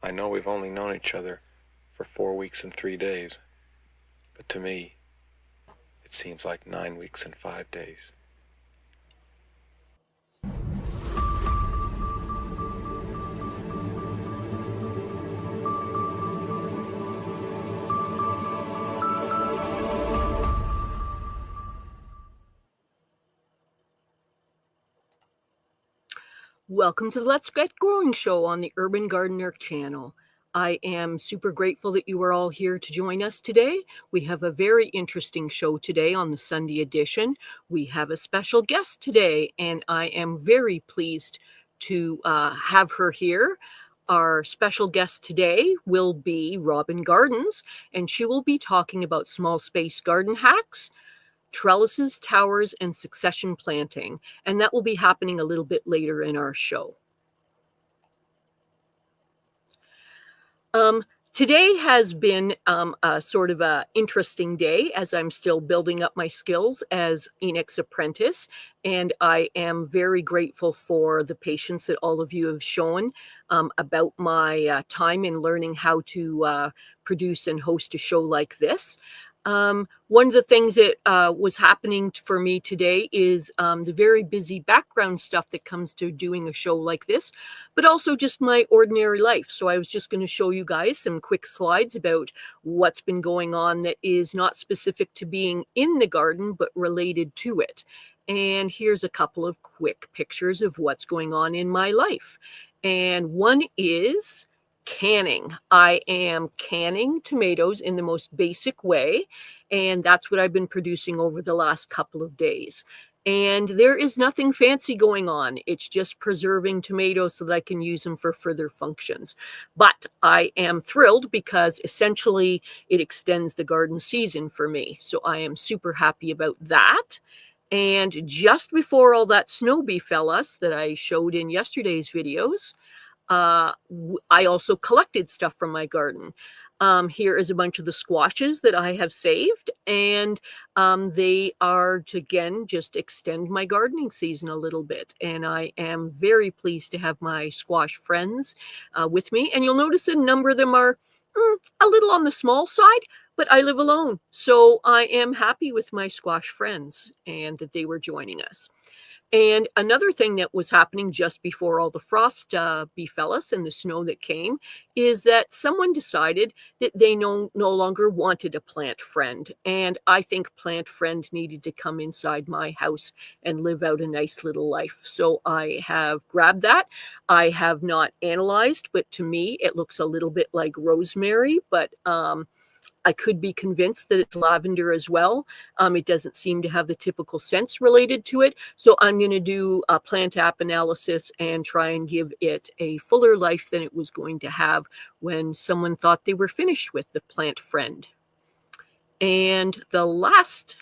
I know we've only known each other for 4 weeks and 3 days, but to me, it seems like 9 weeks and 5 days. Welcome to the Let's Get Growing show on the Urban Gardener channel. I am super grateful that you are all here to join us today. We have a very interesting show today on the Sunday edition. We have a special guest today, and I am very pleased to have her here. Our special guest today will be Robin Gardens, and she will be talking about small space garden hacks, trellises, towers, and succession planting. And that will be happening a little bit later in our show. Today has been a sort of a interesting day as I'm still building up my skills as Enoch's apprentice. And I am very grateful for the patience that all of you have shown about my time in learning how to produce and host a show like this. One of the things that was happening for me today is the very busy background stuff that comes to doing a show like this, but also just my ordinary life. So I was just going to show you guys some quick slides about what's been going on that is not specific to being in the garden, but related to it. And here's a couple of quick pictures of what's going on in my life. And one is canning. I am canning tomatoes in the most basic way, and that's what I've been producing over the last couple of days. And there is nothing fancy going on. It's just preserving tomatoes so that I can use them for further functions. But I am thrilled because essentially it extends the garden season for me. So I am super happy about that. And just before all that snow befell us that I showed in yesterday's videos, I also collected stuff from my garden. Here is a bunch of the squashes that I have saved, and they are to, again, just extend my gardening season a little bit. And I am very pleased to have my squash friends with me. And you'll notice a number of them are a little on the small side, but I live alone. So I am happy with my squash friends and that they were joining us. And another thing that was happening just before all the frost befell us and the snow that came is that someone decided that they no longer wanted a plant friend. And I think plant friend needed to come inside my house and live out a nice little life. So I have grabbed that. I have not analyzed, but to me, it looks a little bit like rosemary, but I could be convinced that it's lavender as well. It doesn't seem to have the typical scents related to it. So I'm going to do a plant app analysis and try and give it a fuller life than it was going to have when someone thought they were finished with the plant friend. And the last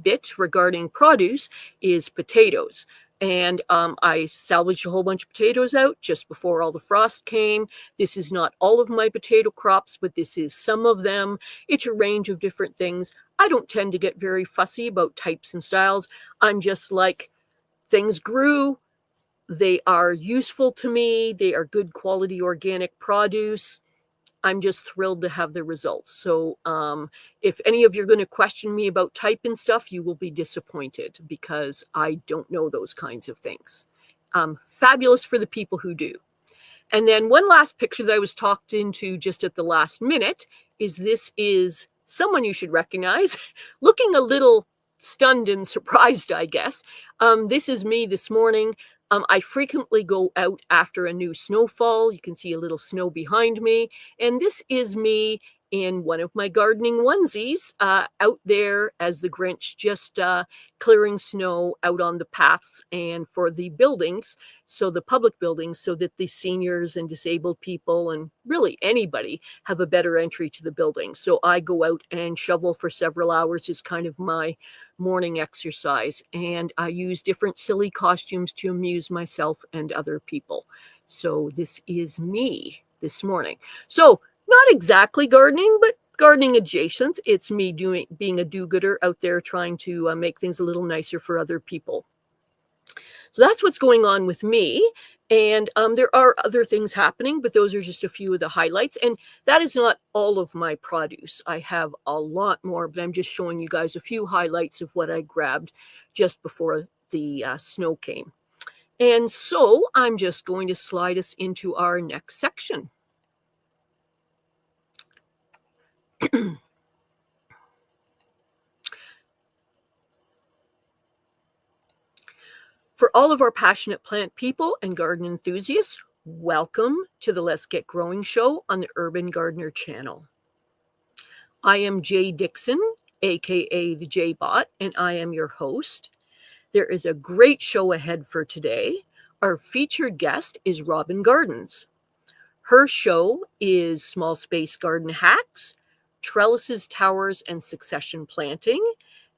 bit regarding produce is potatoes. And I salvaged a whole bunch of potatoes out just before all the frost came. This is not all of my potato crops, but this is some of them. It's a range of different things. I don't tend to get very fussy about types and styles. I'm just like, things grew. They are useful to me. They are good quality organic produce. I'm just thrilled to have the results. So if any of you are going to question me about type and stuff, you will be disappointed because I don't know those kinds of things. Fabulous for the people who do. And then one last picture that I was talked into just at the last minute is this is someone you should recognize, looking a little stunned and surprised, I guess. This is me this morning. I frequently go out after a new snowfall. You can see a little snow behind me. And this is me in one of my gardening onesies out there as the Grinch, just clearing snow out on the paths and for the buildings, so the public buildings, so that the seniors and disabled people and really anybody have a better entry to the building. So I go out and shovel for several hours is kind of my morning exercise. And I use different silly costumes to amuse myself and other people. So this is me this morning. So not exactly gardening, but gardening adjacent. It's me being a do-gooder out there trying to make things a little nicer for other people. So that's what's going on with me. And there are other things happening, but those are just a few of the highlights. And that is not all of my produce. I have a lot more, but I'm just showing you guys a few highlights of what I grabbed just before the snow came. And so I'm just going to slide us into our next section. For all of our passionate plant people and garden enthusiasts, welcome to the Let's Get Growing show on the Urban Gardener channel. I am Jay Dixon, aka the J-Bot, and I am your host. There is a great show ahead for today. Our featured guest is Robin Gardens. Her show is Small Space Garden Hacks, Trellises, Towers, and Succession Planting.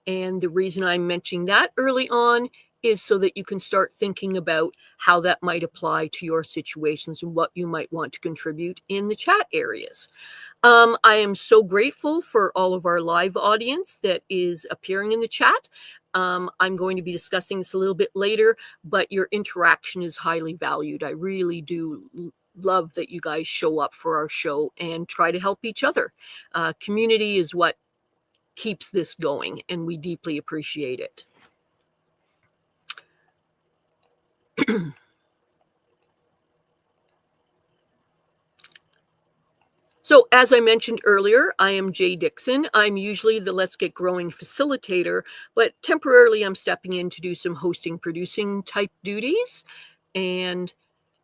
And the reason I'm mentioning that early on is so that you can start thinking about how that might apply to your situations and what you might want to contribute in the chat areas. I am so grateful for all of our live audience that is appearing in the chat. I'm going to be discussing this a little bit later, but your interaction is highly valued. I really do love that you guys show up for our show and try to help each other. Community is what keeps this going, and we deeply appreciate it. So as I mentioned earlier, I am Jay Dixon. I'm usually the Let's Get Growing facilitator, but temporarily I'm stepping in to do some hosting, producing type duties. And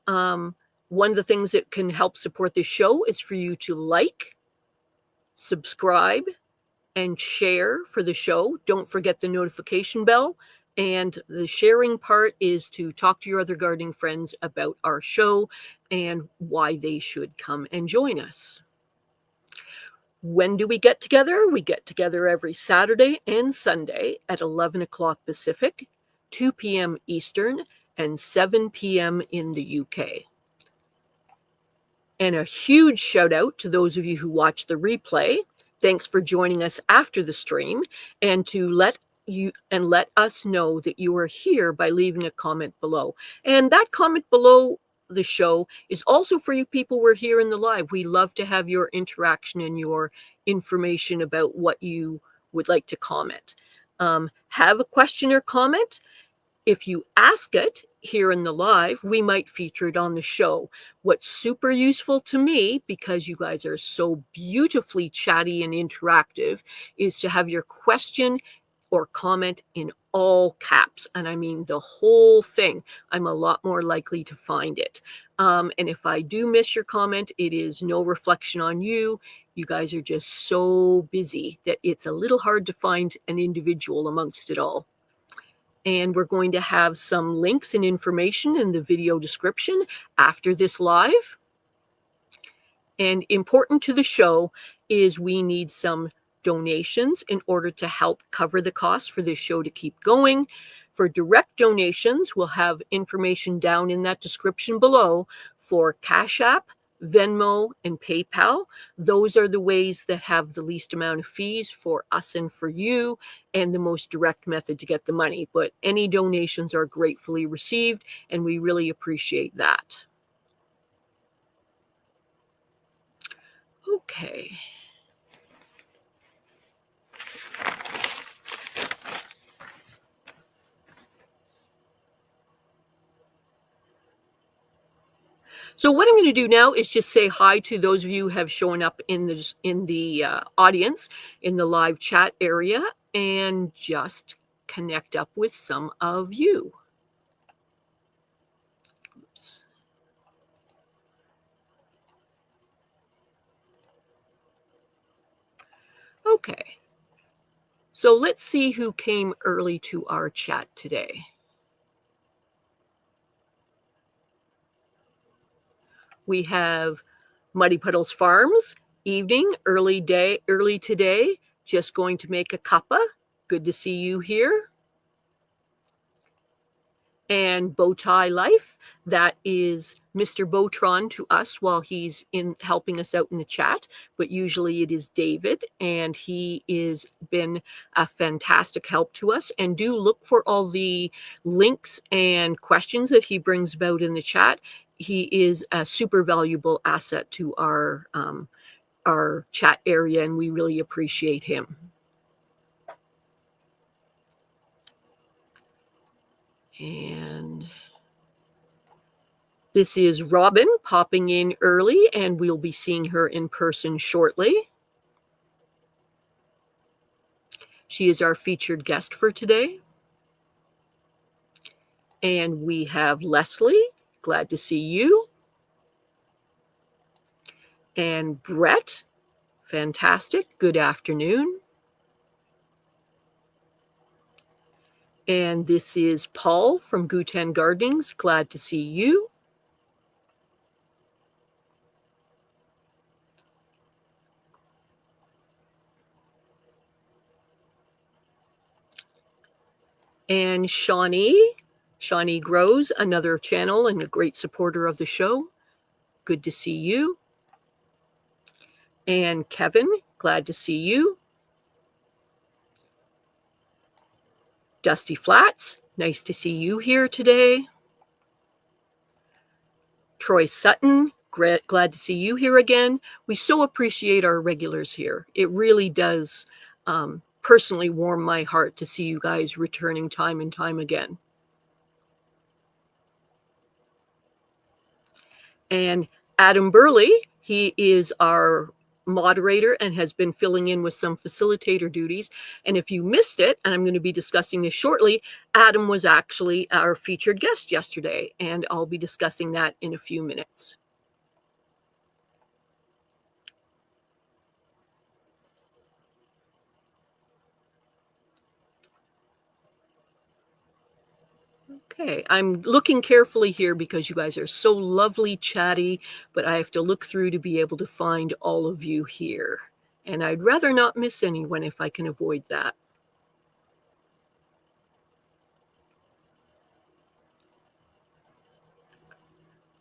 one of the things that can help support this show is for you to like, subscribe, and share for the show. Don't forget the notification bell. And the sharing part is to talk to your other gardening friends about our show and why they should come and join us. When do we get together? We get together every Saturday and Sunday at 11 o'clock Pacific, 2 p.m. Eastern, and 7 p.m. in the UK. And a huge shout out to those of you who watch the replay. Thanks for joining us after the stream, and to let us know that you are here by leaving a comment below. And that comment below the show is also for you people who are here in the live. We love to have your interaction and your information about what you would like to comment. Have a question or comment. If you ask it here in the live, we might feature it on the show. What's super useful to me, because you guys are so beautifully chatty and interactive, is to have your question or comment in all caps. And I mean the whole thing. I'm a lot more likely to find it. And if I do miss your comment, it is no reflection on you. You guys are just so busy that it's a little hard to find an individual amongst it all. And we're going to have some links and information in the video description after this live. And important to the show is we need some donations in order to help cover the costs for this show to keep going. For direct donations, we'll have information down in that description below for Cash App, Venmo, and PayPal. Those are the ways that have the least amount of fees for us and for you, and the most direct method to get the money. But any donations are gratefully received, and we really appreciate that. Okay. So what I'm going to do now is just say hi to those of you who have shown up in the audience, in the live chat area, and just connect up with some of you. Oops. Okay. So let's see who came early to our chat today. We have Muddy Puddles Farms, evening, early today, just going to make a cuppa. Good to see you here. And Bowtie Life, that is Mr. Botron to us while he's in helping us out in the chat, but usually it is David, and he is been a fantastic help to us. And do look for all the links and questions that he brings about in the chat. He is a super valuable asset to our chat area, and we really appreciate him. And this is Robin popping in early, and we'll be seeing her in person shortly. She is our featured guest for today. And we have Leslie, glad to see you. And Brett, fantastic, good afternoon. And this is Paul from Guten Gardenings, glad to see you. And Shawnee Grows, another channel and a great supporter of the show. Good to see you. And Kevin, glad to see you. Dusty Flats, nice to see you here today. Troy Sutton, glad to see you here again. We so appreciate our regulars here. It really does personally warm my heart to see you guys returning time and time again. And Adam Burley, he is our moderator and has been filling in with some facilitator duties. And if you missed it, and I'm going to be discussing this shortly, Adam was actually our featured guest yesterday, and I'll be discussing that in a few minutes. Okay, I'm looking carefully here because you guys are so lovely, chatty, but I have to look through to be able to find all of you here. And I'd rather not miss anyone if I can avoid that.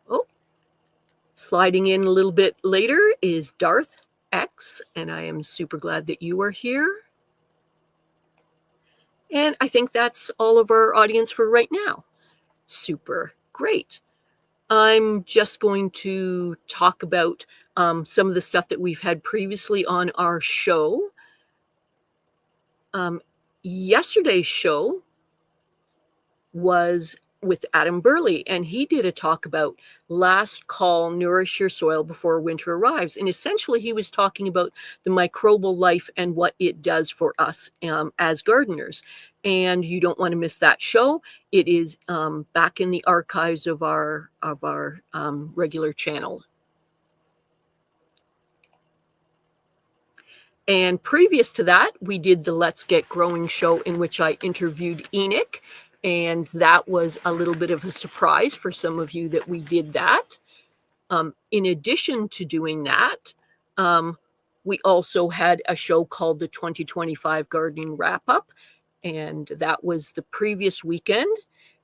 Oh, sliding in a little bit later is Darth X, and I am super glad that you are here. And I think that's all of our audience for right now. Super great. I'm just going to talk about some of the stuff that we've had previously on our show. Yesterday's show was with Adam Burley, and he did a talk about last call, nourish your soil before winter arrives. And essentially, he was talking about the microbial life and what it does for us as gardeners. And you don't want to miss that show. It is back in the archives of our regular channel. And previous to that, we did the Let's Get Growing show in which I interviewed Enoch. And that was a little bit of a surprise for some of you that we did that. In addition to doing that, we also had a show called the 2025 Gardening Wrap Up. And that was the previous weekend.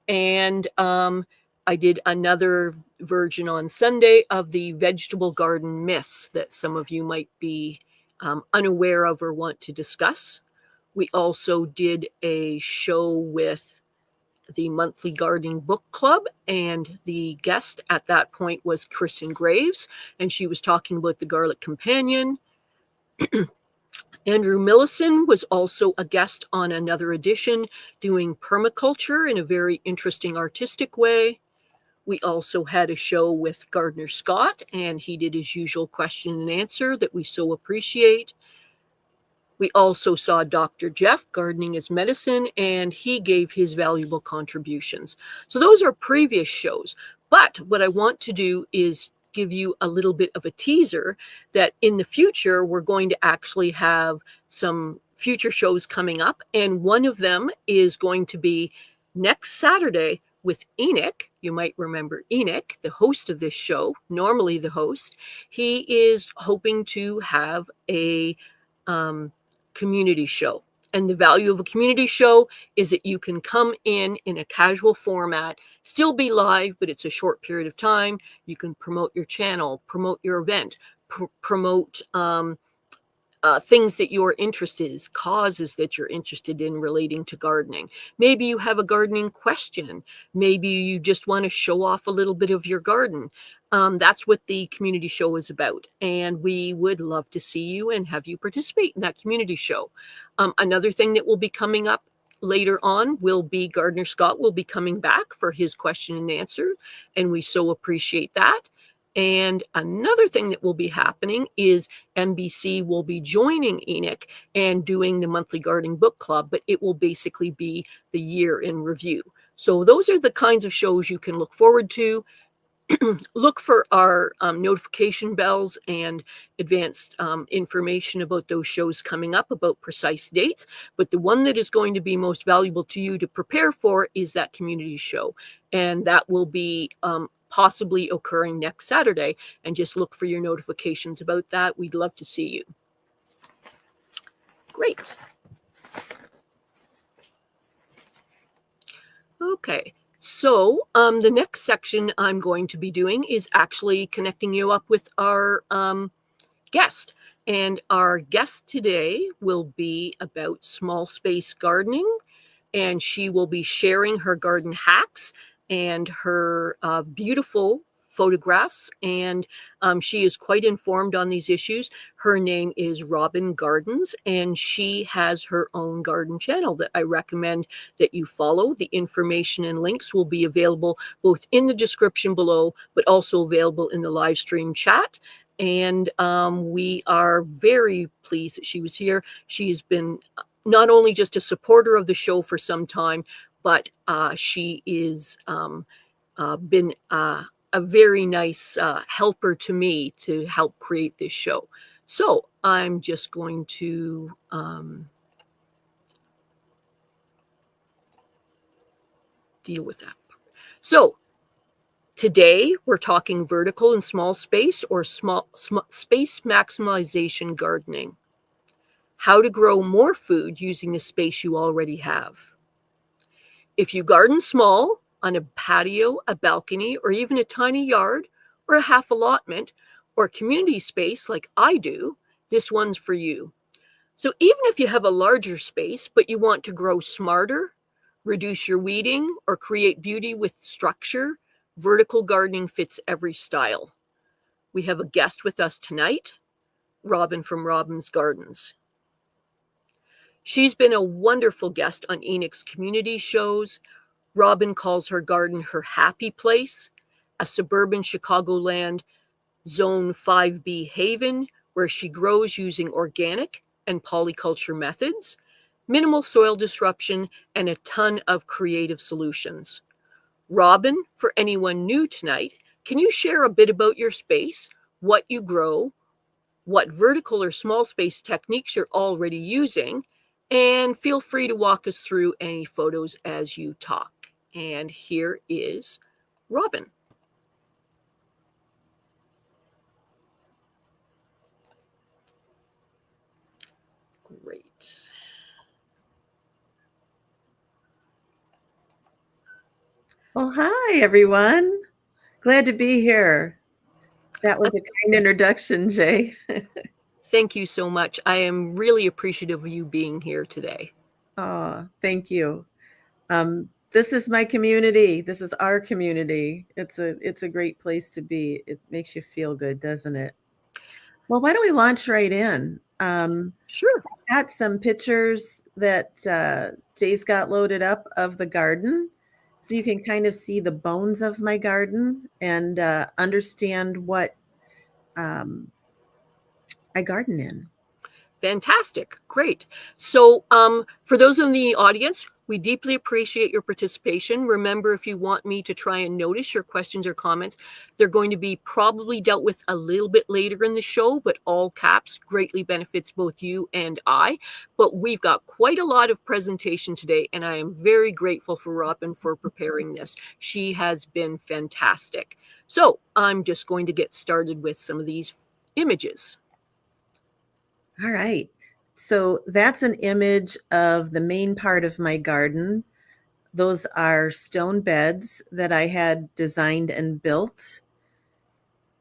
And I did another version on Sunday of the vegetable garden myths that some of you might be unaware of or want to discuss. We also did a show with the monthly gardening book club, and the guest at that point was Kristen Graves, and she was talking about the Garlic Companion. Andrew Millison was also a guest on another edition doing permaculture in a very interesting artistic way. We also had a show with Gardner Scott, and he did his usual question and answer that we so appreciate. We also saw Dr. Jeff, Gardening is Medicine, and he gave his valuable contributions. So those are previous shows. But what I want to do is give you a little bit of a teaser that in the future, we're going to actually have some future shows coming up. And one of them is going to be next Saturday with Enoch. You might remember Enoch, the host of this show, normally the host. He is hoping to have a community show. And the value of a community show is that you can come in a casual format, still be live, but it's a short period of time. You can promote your channel, promote your event, promote things that you're interested in, causes that you're interested in relating to gardening. Maybe you have a gardening question. Maybe you just want to show off a little bit of your garden. That's what the community show is about. And we would love to see you and have you participate in that community show. Another thing that will be coming up later on will be Gardener Scott will be coming back for his question and answer. And we so appreciate that. And another thing that will be happening is NBC will be joining Enoch and doing the monthly gardening book club, but it will basically be the year in review. So those are the kinds of shows you can look forward to. Look for our notification bells and advanced information about those shows coming up, about precise dates. But the one that is going to be most valuable to you to prepare for is that community show. And that will be possibly occurring next Saturday. And just look for your notifications about that. We'd love to see you. Great. Okay. So the next section I'm going to be doing is actually connecting you up with our guest. And our guest today will be about small space gardening. And she will be sharing her garden hacks and her beautiful photographs. And she is quite informed on these issues. Her name is Robin Gardens, and she has her own garden channel that I recommend that you follow. The information and links will be available both in the description below, but also available in the live stream chat. And we are very pleased that she was here. She has been not only just a supporter of the show for some time, but she is been a very nice helper to me to help create this show. So I'm just going to deal with that. So today we're talking vertical and small space, or space maximization gardening. How to grow more food using the space you already have. If you garden small, on a patio, a balcony, or even a tiny yard, or a half allotment, or community space like I do, this one's for you. So even if you have a larger space, but you want to grow smarter, reduce your weeding, or create beauty with structure, vertical gardening fits every style. We have a guest with us tonight, Robin from Robin's Gardens. She's been a wonderful guest on Enoch's community shows. Robin calls her garden her happy place, a suburban Chicagoland Zone 5B haven where she grows using organic and polyculture methods, minimal soil disruption, and a ton of creative solutions. Robin, for anyone new tonight, can you share a bit about your space, what you grow, what vertical or small space techniques you're already using, and feel free to walk us through any photos as you talk. And here is Robin. Great. Well, hi, everyone. Glad to be here. That was a kind introduction, Jay. Thank you so much. I am really appreciative of you being here today. Oh, thank you. This is my community. This is our community. It's a great place to be. It makes you feel good, doesn't it? Well, why don't we launch right in? Sure. I've got some pictures that Jay's got loaded up of the garden, so you can kind of see the bones of my garden and understand what I garden in. Fantastic. Great. So for those in the audience, we deeply appreciate your participation. Remember, if you want me to try and notice your questions or comments, they're going to be probably dealt with a little bit later in the show, but all caps greatly benefits both you and I. But we've got quite a lot of presentation today, and I am very grateful for Robin for preparing this. She has been fantastic. So I'm just going to get started with some of these images. All right. So that's an image of the main part of my garden. Those are stone beds that I had designed and built.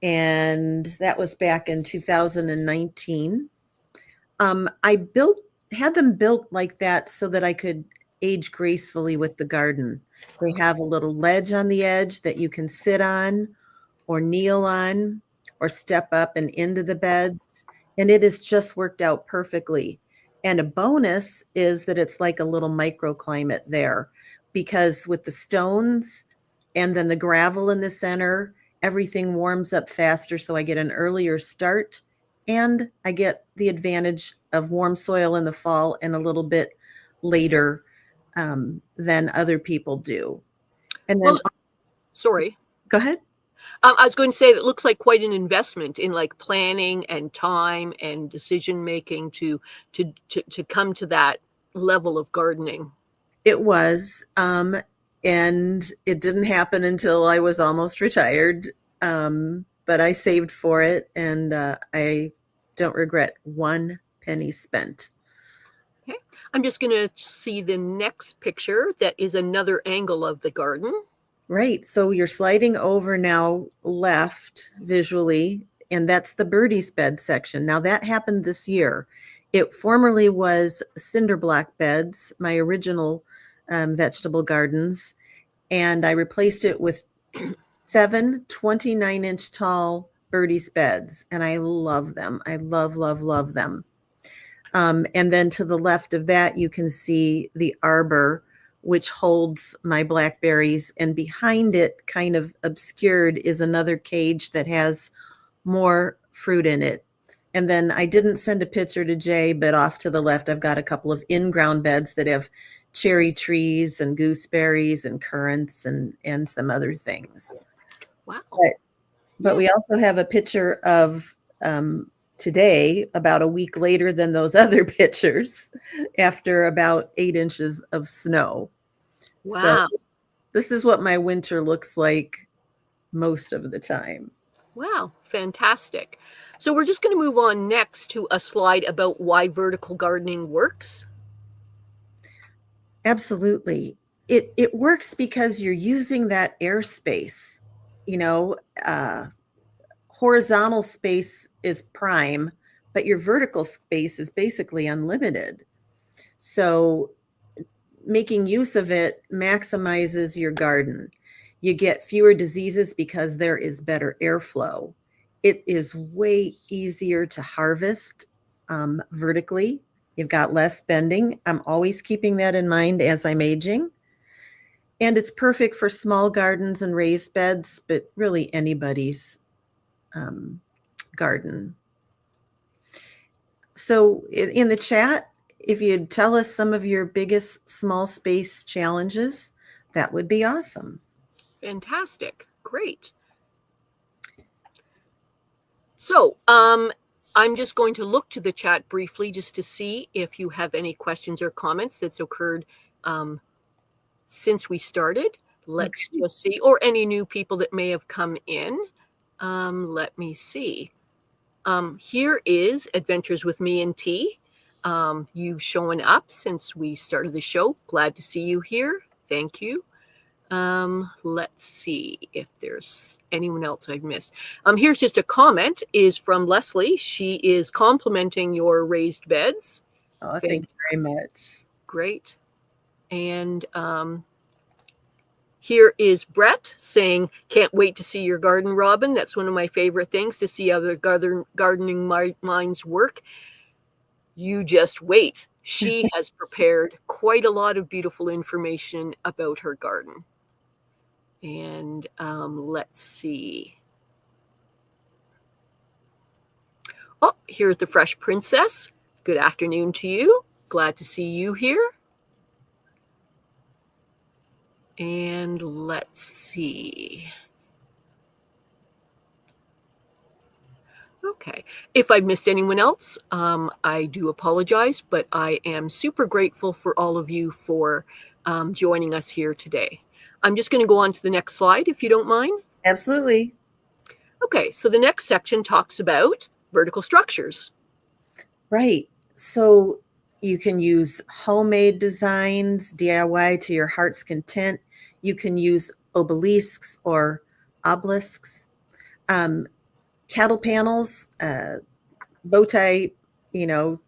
And that was back in 2019. I had them built like that so that I could age gracefully with the garden. They have a little ledge on the edge that you can sit on or kneel on or step up and into the beds. And it has just worked out perfectly. And a bonus is that it's like a little microclimate there, because with the stones and then the gravel in the center, everything warms up faster. So I get an earlier start and I get the advantage of warm soil in the fall and a little bit later than other people do. And then, Well, sorry. Go ahead. I was going to say that it looks like quite an investment in like planning and time and decision making to come to that level of gardening. It was, and it didn't happen until I was almost retired. But I saved for it, and I don't regret one penny spent. Okay, I'm just going to see the next picture that is another angle of the garden. Right. So you're sliding over now left visually, and that's the birdies bed section. Now that happened this year. It formerly was cinder block beds, my original vegetable gardens, and I replaced it with 7 29-inch tall birdies beds, and I love them. I love, love, love them. And then to the left of that, you can see the arbor, which holds my blackberries, and behind it, kind of obscured, is another cage that has more fruit in it. And then I didn't send a picture to Jay, but off to the left, I've got a couple of in-ground beds that have cherry trees and gooseberries and currants and some other things. Wow. But Yeah. we also have a picture of today, about a week later than those other pictures, after about 8 inches of snow. Wow. So this is what my winter looks like most of the time. Wow, fantastic. So we're just going to move on next to a slide about why vertical gardening works. Absolutely. It works because you're using that airspace. You know, horizontal space is prime, but your vertical space is basically unlimited. So making use of it maximizes your garden. You get fewer diseases because there is better airflow. It is way easier to harvest vertically. You've got less bending. I'm always keeping that in mind as I'm aging. And it's perfect for small gardens and raised beds, but really anybody's garden. So in the chat, if you'd tell us some of your biggest small space challenges, that would be awesome. Fantastic. Great. So I'm just going to look to the chat briefly just to see if you have any questions or comments that's occurred since we started. Let's just see, or any new people that may have come in. Let me see. Here is Adventures with Me and Tea. You've shown up since we started the show. Glad to see you here. Thank you. Let's see if there's anyone else I've missed. Here's just a comment is from Leslie. She is complimenting your raised beds. Oh, thank you very much. Great. And here is Brett saying, can't wait to see your garden, Robin. That's one of my favorite things, to see other gardening minds work. You just wait. She has prepared quite a lot of beautiful information about her garden. And let's see. Oh, here's the Fresh Princess. Good afternoon to you. Glad to see you here. And let's see. Okay. If I missed anyone else, I do apologize, but I am super grateful for all of you for joining us here today. I'm just going to go on to the next slide, if you don't mind. Absolutely. Okay, so the next section talks about vertical structures. Right. So you can use homemade designs, DIY to your heart's content. You can use obelisks or obelisks, cattle panels. Bowtie,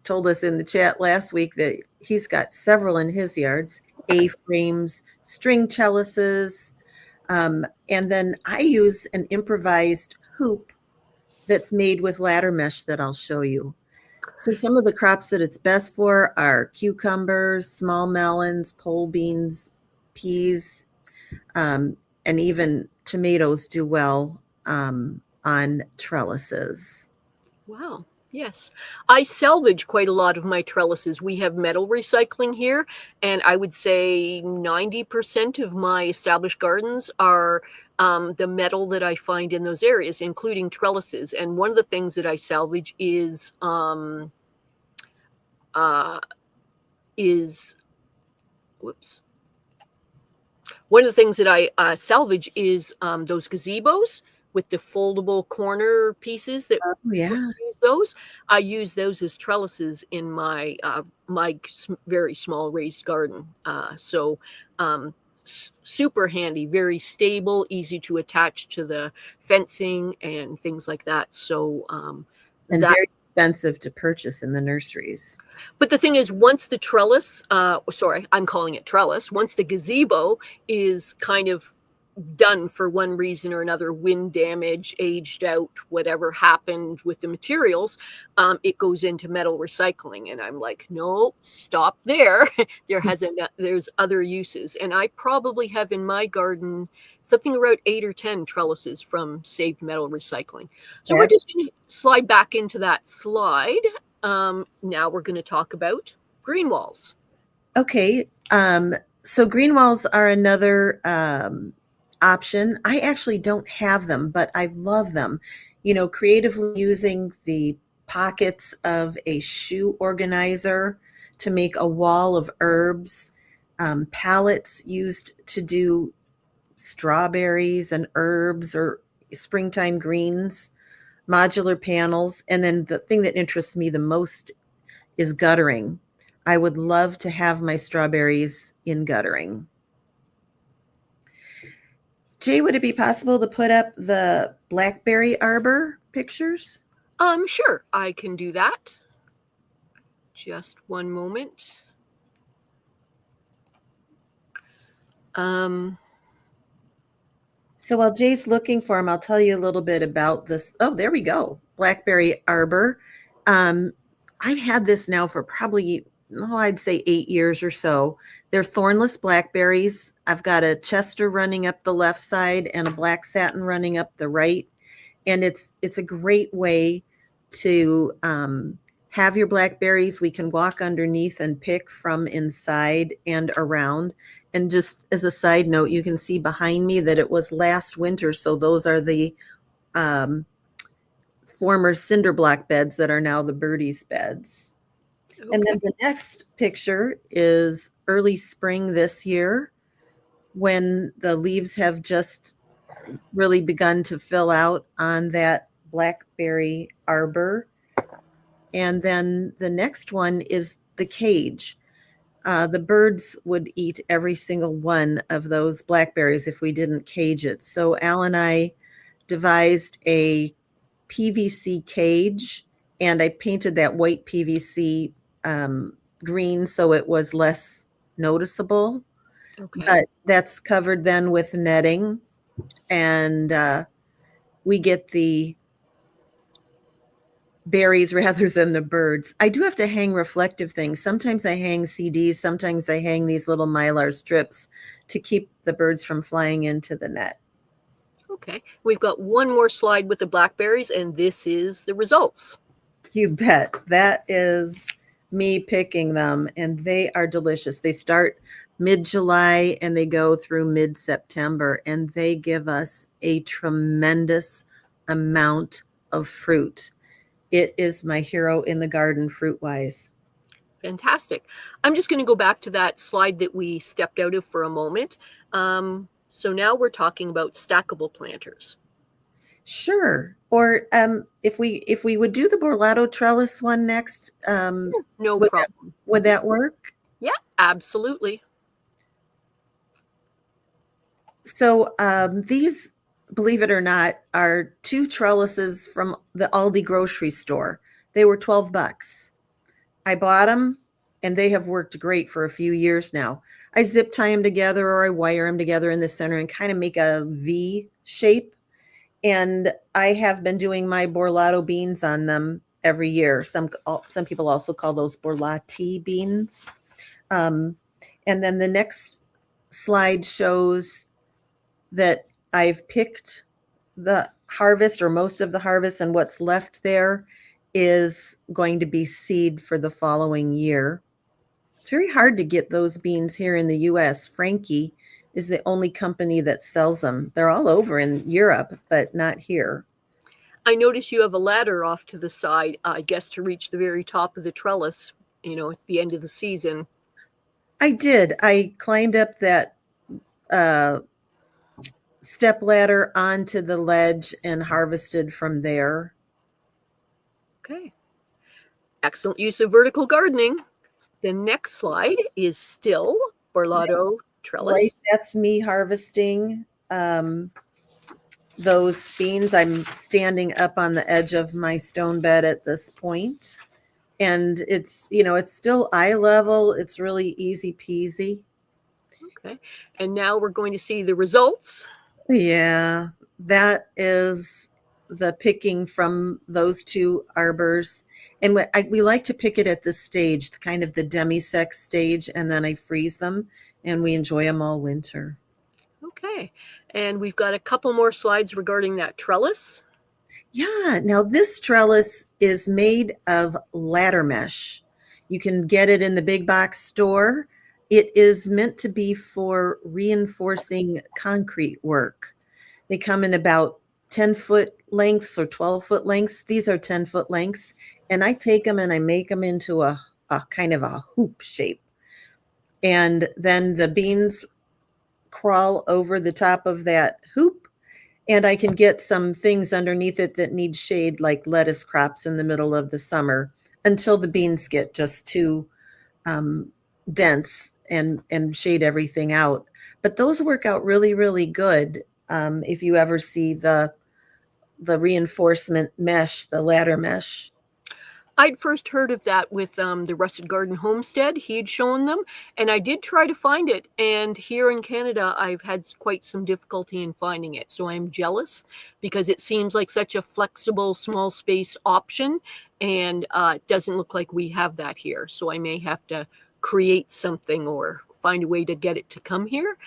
told us in the chat last week that he's got several in his yards, A-frames, string trellises. And then I use an improvised hoop that's made with ladder mesh that I'll show you. So some of the crops that it's best for are cucumbers, small melons, pole beans, peas, and even tomatoes do well on trellises. Wow. Yes. I salvage quite a lot of my trellises. We have metal recycling here, and I would say 90% of my established gardens are the metal that I find in those areas, including trellises. And one of the things that I salvage is whoops. One of the things that I salvage is those gazebos with the foldable corner pieces that use those. I use those as trellises in my very small raised garden. Super handy, very stable, easy to attach to the fencing and things like that. So and very expensive to purchase in the nurseries. But the thing is, once the trellis, I'm calling it trellis, once the gazebo is kind of done for one reason or another, wind damage, aged out, whatever happened with the materials, it goes into metal recycling. And I'm like, no, stop there. There's other uses. And I probably have in my garden something around 8 or 10 trellises from saved metal recycling. So we're just going to slide back into that slide. Now we're going to talk about green walls. Okay. So green walls are another option. I actually don't have them, but I love them. Creatively using the pockets of a shoe organizer to make a wall of herbs, pallets used to do strawberries and herbs or springtime greens, modular panels. And then the thing that interests me the most is guttering. I would love to have my strawberries in guttering. Jay, would it be possible to put up the blackberry arbor pictures? Sure, I can do that. Just one moment. So while Jay's looking for them, I'll tell you a little bit about this. Oh, there we go. Blackberry arbor. I've had this now for probably, I'd say 8 years or so. They're thornless blackberries. I've got a Chester running up the left side and a black satin running up the right. And it's a great way to have your blackberries. We can walk underneath and pick from inside and around. And just as a side note, you can see behind me that it was last winter. So those are the former cinder block beds that are now the birdies beds. Okay. And then the next picture is early spring this year when the leaves have just really begun to fill out on that blackberry arbor. And then the next one is the cage. The birds would eat every single one of those blackberries if we didn't cage it. So Al and I devised a PVC cage, and I painted that white PVC green so it was less noticeable. Okay. But that's covered then with netting, and we get the berries rather than the birds. I do have to hang reflective things. Sometimes I hang CDs, sometimes I hang these little mylar strips to keep the birds from flying into the net. Okay, we've got one more slide with the blackberries, and this is the results. You bet. That is me picking them, and they are delicious. They start mid-July and they go through mid-September, and they give us a tremendous amount of fruit. It is my hero in the garden fruit-wise. Fantastic. I'm just going to go back to that slide that we stepped out of for a moment. So now we're talking about stackable planters. Sure. Or if we would do the Borlato trellis one next, No would that problem. would that work? Yeah, absolutely. So these, believe it or not, are two trellises from the Aldi grocery store. They were $12. I bought them and they have worked great for a few years now. I zip tie them together or I wire them together in the center and kind of make a V shape. And I have been doing my Borlato beans on them every year. Some people also call those Borlati beans. Um, and then the next slide shows that I've picked the harvest or most of the harvest, and what's left there is going to be seed for the following year. It's very hard to get those beans here in the US. Frankie is the only company that sells them. They're all over in Europe, but not here. I notice you have a ladder off to the side, I guess to reach the very top of the trellis, at the end of the season. I did. I climbed up that step ladder onto the ledge and harvested from there. Okay. Excellent use of vertical gardening. The next slide is still Borlato trellis. Right, that's me harvesting those beans. I'm standing up on the edge of my stone bed at this point. And it's still eye level. It's really easy peasy. Okay. And now we're going to see the results. Yeah, that is the picking from those two arbors. And we like to pick it at this stage, kind of the demi-sec stage, and then I freeze them and we enjoy them all winter. Okay. And we've got a couple more slides regarding that trellis. Yeah, now this trellis is made of ladder mesh. You can get it in the big box store. It is meant to be for reinforcing concrete work. They come in about 10-foot lengths or 12-foot lengths. These are 10-foot lengths. And I take them and I make them into a kind of a hoop shape. And then the beans crawl over the top of that hoop. And I can get some things underneath it that need shade, like lettuce crops in the middle of the summer, until the beans get just too dense and shade everything out. But those work out really, really good. If you ever see the reinforcement mesh, the ladder mesh. I'd first heard of that with the Rusted Garden Homestead. He'd shown them, and I did try to find it. And here in Canada, I've had quite some difficulty in finding it. So I'm jealous because it seems like such a flexible, small space option, and it doesn't look like we have that here. So I may have to create something or find a way to get it to come here.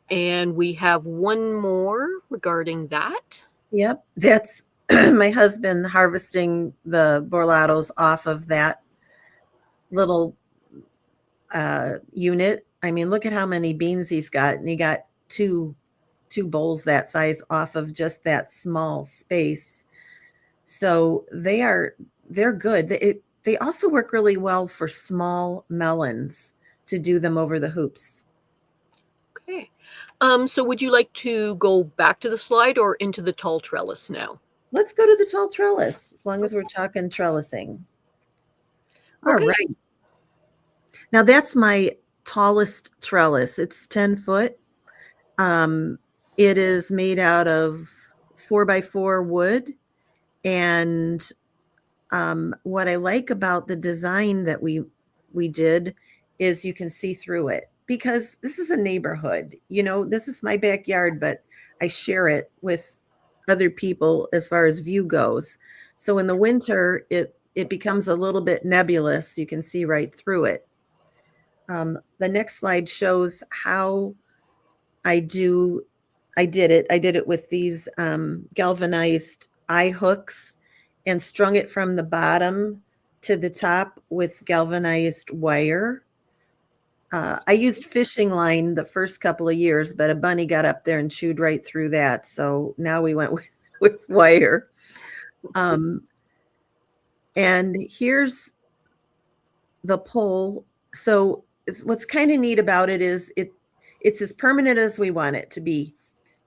And we have one more regarding that. Yep, that's my husband harvesting the Borlatos off of that little unit. I mean, look at how many beans he's got, and he got two bowls that size off of just that small space. So they're good. They also work really well for small melons to do them over the hoops. Okay. So would you like to go back to the slide or into the tall trellis now? Let's go to the tall trellis, as long as we're talking trellising. All Okay. right. Now that's my tallest trellis. It's 10 foot. It is made out of 4x4 wood. And what I like about the design that we did is you can see through it, because this is a neighborhood. This is my backyard, but I share it with other people as far as view goes. So in the winter, it becomes a little bit nebulous. You can see right through it. The next slide shows how I did it. I did it with these galvanized eye hooks and strung it from the bottom to the top with galvanized wire. I used fishing line the first couple of years, but a bunny got up there and chewed right through that. So now we went with wire. And here's the pole. So what's kind of neat about it is it's as permanent as we want it to be.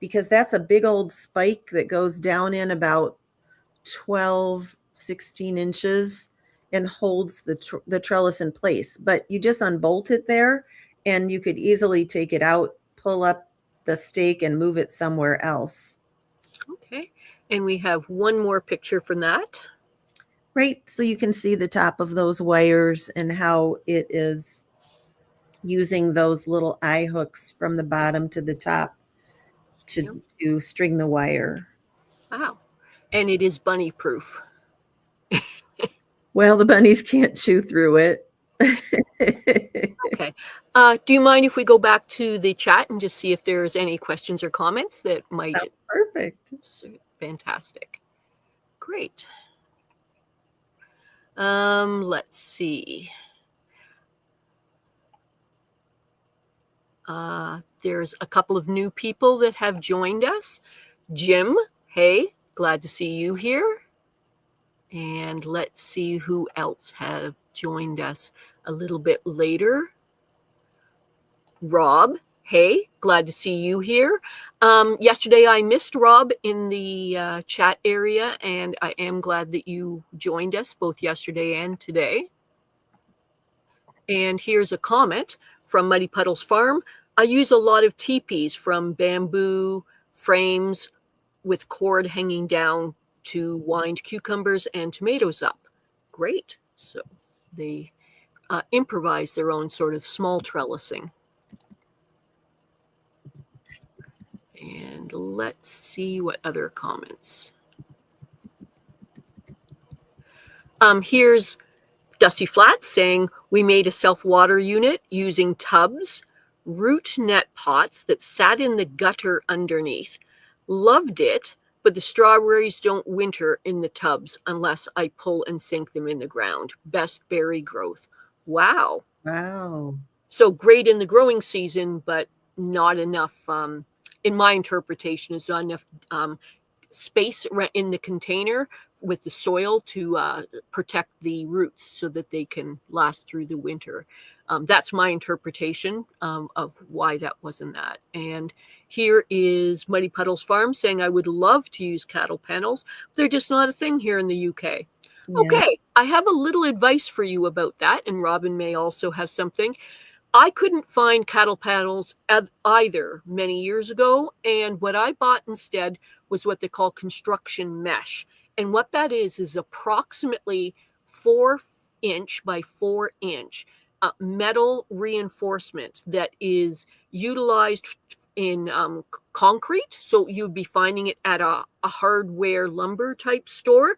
because that's a big old spike that goes down in about 12, 16 inches and holds the trellis in place. But you just unbolt it there, and you could easily take it out, pull up the stake, and move it somewhere else. Okay. And we have one more picture from that. Right. So you can see the top of those wires and how it is using those little eye hooks from the bottom to the top to string the wire. Wow. And it is bunny proof. Well, the bunnies can't chew through it. Okay. Do you mind if we go back to the chat and just see if there's any questions or comments that might? That's perfect. Fantastic. Great. Let's see. There's a couple of new people that have joined us. Jim, hey, glad to see you here. And let's see who else have joined us a little bit later. Rob, hey, glad to see you here. Yesterday I missed Rob in the chat area, and I am glad that you joined us both yesterday and today. And here's a comment from Muddy Puddles Farm. I use a lot of teepees from bamboo frames with cord hanging down to wind cucumbers and tomatoes up. Great. So they improvise their own sort of small trellising. And let's see what other comments. Here's Dusty Flats saying, we made a self-water unit using tubs, root net pots that sat in the gutter underneath. Loved it, but the strawberries don't winter in the tubs unless I pull and sink them in the ground. Best berry growth. Wow. Wow. So great in the growing season, but not enough, in my interpretation, is not enough space in the container with the soil to protect the roots so that they can last through the winter. That's my interpretation of why that wasn't that. And here is Muddy Puddles Farm saying, I would love to use cattle panels. They're just not a thing here in the UK. Yeah. Okay, I have a little advice for you about that, and Robin may also have something. I couldn't find cattle panels either many years ago, and what I bought instead was what they call construction mesh. And what that is approximately 4-inch by 4-inch metal reinforcement that is utilized in concrete. So you'd be finding it at a hardware lumber type store.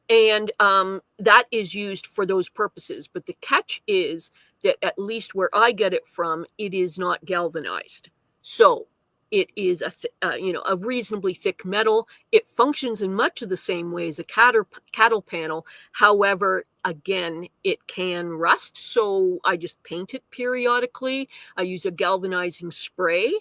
And that is used for those purposes. But the catch is that at least where I get it from, it is not galvanized. So it is a reasonably thick metal. It functions in much of the same way as a cattle panel. However, again, it can rust. So I just paint it periodically. I use a galvanizing spray,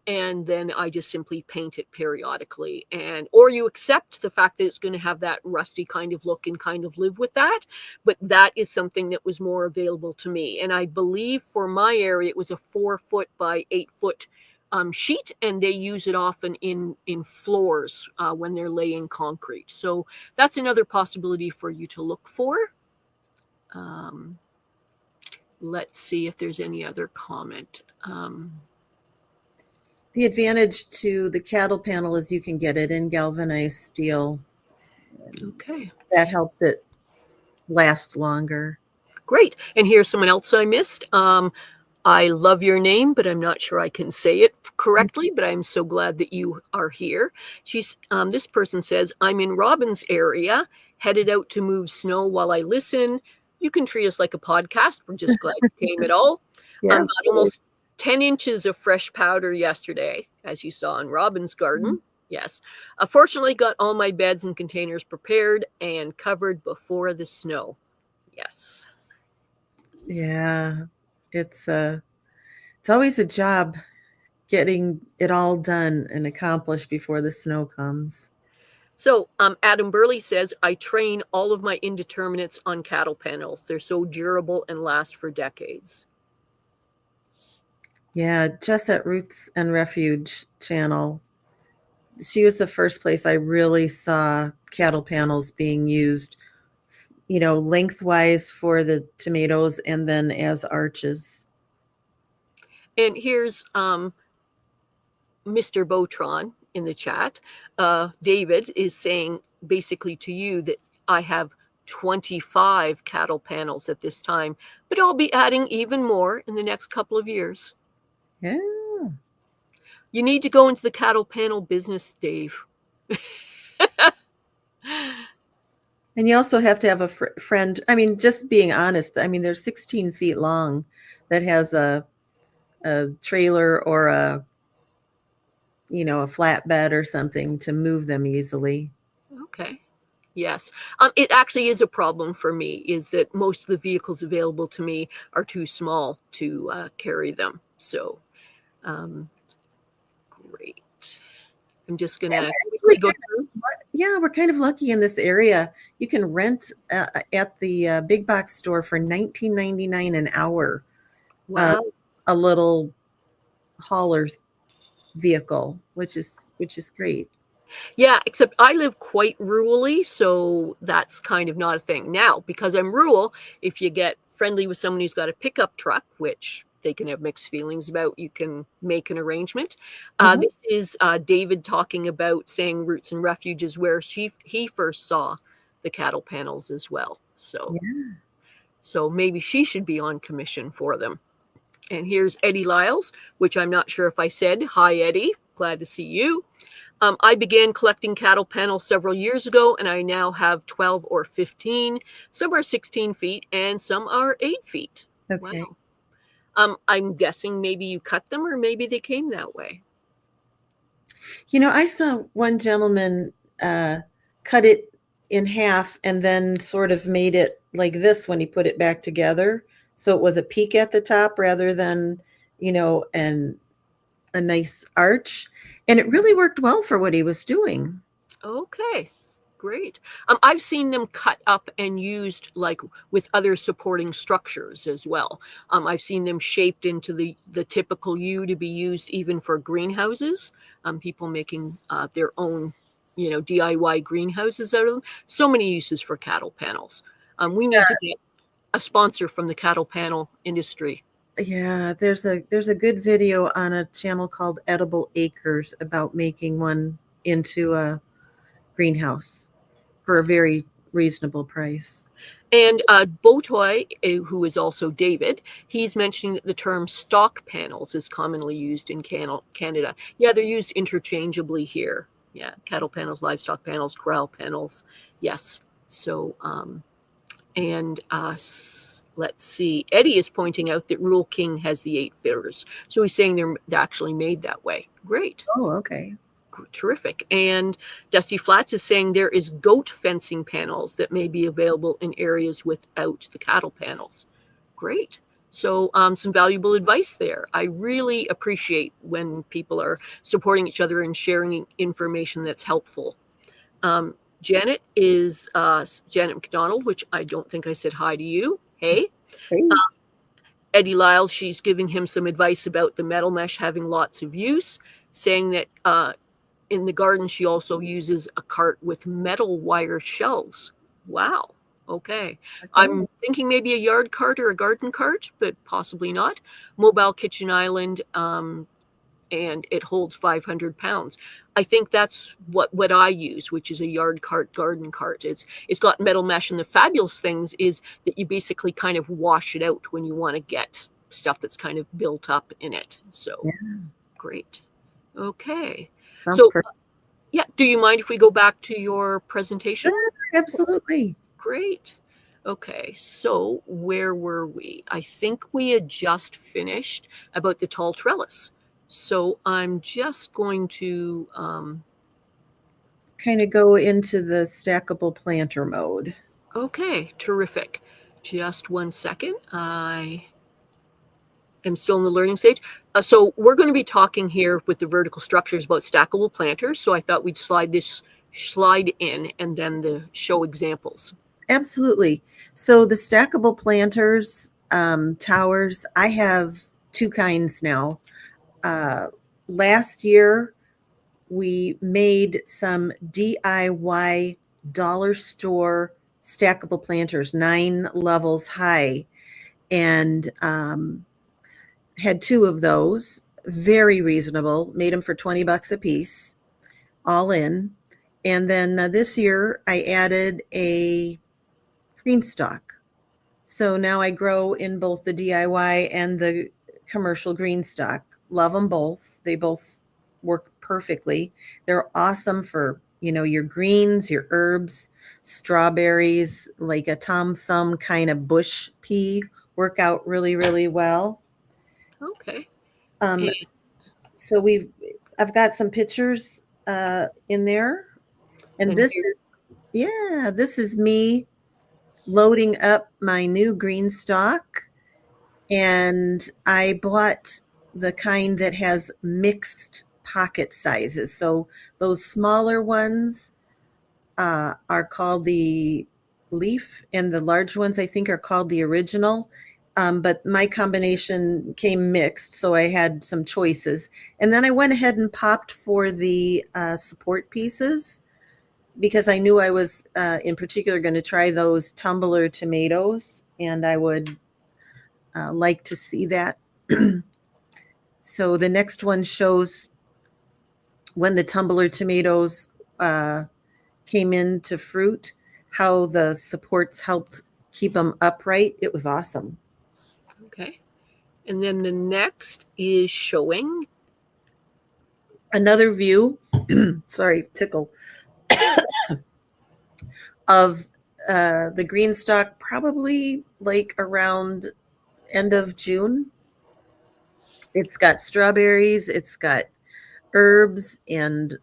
and then I just simply paint it periodically. Or you accept the fact that it's going to have that rusty kind of look and kind of live with that. But that is something that was more available to me. And I believe for my area, it was a 4-foot by 8-foot sheet, and they use it often in floors when they're laying concrete. So that's another possibility for you to look for. Let's see if there's any other comment. The advantage to the cattle panel is you can get it in galvanized steel. Okay. That helps it last longer. Great. And here's someone else I missed. I love your name, but I'm not sure I can say it correctly, but I'm so glad that you are here. This person says, I'm in Robin's area, headed out to move snow while I listen. You can treat us like a podcast. We're just glad you came at all. Yes. Got almost 10 inches of fresh powder yesterday, as you saw in Robin's garden. Mm-hmm. Yes. Fortunately, got all my beds and containers prepared and covered before the snow. Yes. Yeah. It's always a job getting it all done and accomplished before the snow comes. So Adam Burley says, I train all of my indeterminates on cattle panels. They're so durable and last for decades. Yeah, Jess at Roots and Refuge channel she was the first place I really saw cattle panels being used, lengthwise for the tomatoes and then as arches. And here's Mr. Botron in the chat. David is saying basically to you that I have 25 cattle panels at this time, but I'll be adding even more in the next couple of years. Yeah. You need to go into the cattle panel business, Dave. And you also have to have a friend. I mean, just being honest, I mean, they're 16 feet long that has a trailer or a flatbed or something to move them easily. Okay. Yes. It actually is a problem for me, is that most of the vehicles available to me are too small to carry them. So, great. I'm just going to quickly go through. Yeah, we're kind of lucky in this area. You can rent at the big box store for $19.99 an hour. Wow. A little hauler vehicle, which is great. Yeah, except I live quite rurally, so that's kind of not a thing. Now, because I'm rural, if you get friendly with someone who's got a pickup truck, which they can have mixed feelings about, you can make an arrangement. This is David talking about saying Roots and Refuge is where he first saw the cattle panels as well. So, so maybe she should be on commission for them. And here's Eddie Lyles, which I'm not sure if I said. Hi, Eddie. Glad to see you. I began collecting cattle panels several years ago, and I now have 12 or 15. Some are 16 feet, and some are 8 feet. Okay. Wow. I'm guessing maybe you cut them, or maybe they came that way. I saw one gentleman cut it in half and then sort of made it like this when he put it back together. So it was a peak at the top rather than, a nice arch. And it really worked well for what he was doing. Okay, great. I've seen them cut up and used like with other supporting structures as well. I've seen them shaped into the typical U to be used even for greenhouses. People making their own, DIY greenhouses out of them. So many uses for cattle panels. We need to get a sponsor from the cattle panel industry. Yeah, there's a good video on a channel called Edible Acres about making one into a greenhouse for a very reasonable price. And Botoy, who is also David, he's mentioning that the term stock panels is commonly used in Canada. Yeah, they're used interchangeably here. Yeah, cattle panels, livestock panels, corral panels. Yes. So, and let's see. Eddie is pointing out that Rural King has the 8 fitters. So he's saying they're actually made that way. Great. Oh, okay. Terrific. And Dusty Flats is saying there is goat fencing panels that may be available in areas without the cattle panels. Great. So some valuable advice there. I really appreciate when people are supporting each other and sharing information that's helpful. Janet is Janet McDonald, which I don't think I said hi to you. Hey. Eddie Lyles, she's giving him some advice about the metal mesh having lots of use, saying that in the garden, she also uses a cart with metal wire shelves. Wow. Okay. I'm thinking maybe a yard cart or a garden cart, but possibly not. Mobile kitchen island, and it holds 500 pounds. I think that's what I use, which is a yard cart, garden cart. It's got metal mesh, and the fabulous things is that you basically kind of wash it out when you want to get stuff that's kind of built up in it. So great. Okay. Sounds perfect. Yeah. Do you mind if we go back to your presentation? Sure, absolutely. Great. Okay. So where were we? I think we had just finished about the tall trellis. So I'm just going to kind of go into the stackable planter mode. Okay. Terrific. Just 1 second. I am still in the learning stage. So we're going to be talking here with the vertical structures about stackable planters. So I thought we'd slide in and then show examples. Absolutely. So the stackable planters, towers, I have 2 kinds now. Last year, we made some DIY dollar store stackable planters, 9 levels high, and had 2 of those, very reasonable, made them for $20 a piece, all in. And then this year I added a green stalk. So now I grow in both the DIY and the commercial green stalk. Love them both. They both work perfectly. They're awesome for, your greens, your herbs, strawberries, like a Tom Thumb kind of bush pea work out really, really well. Okay. Um, so I've got some pictures in there, and this is me loading up my new green stalk, and I bought the kind that has mixed pocket sizes. So those smaller ones are called the leaf, and the large ones I think are called the original. But my combination came mixed, so I had some choices. And then I went ahead and popped for the support pieces because I knew I was in particular going to try those tumbler tomatoes, and I would like to see that. So the next one shows when the tumbler tomatoes came into fruit, how the supports helped keep them upright. It was awesome. Okay. And then the next is showing another view, sorry, tickle, of the green stalk, probably like around end of June. It's got strawberries, it's got herbs and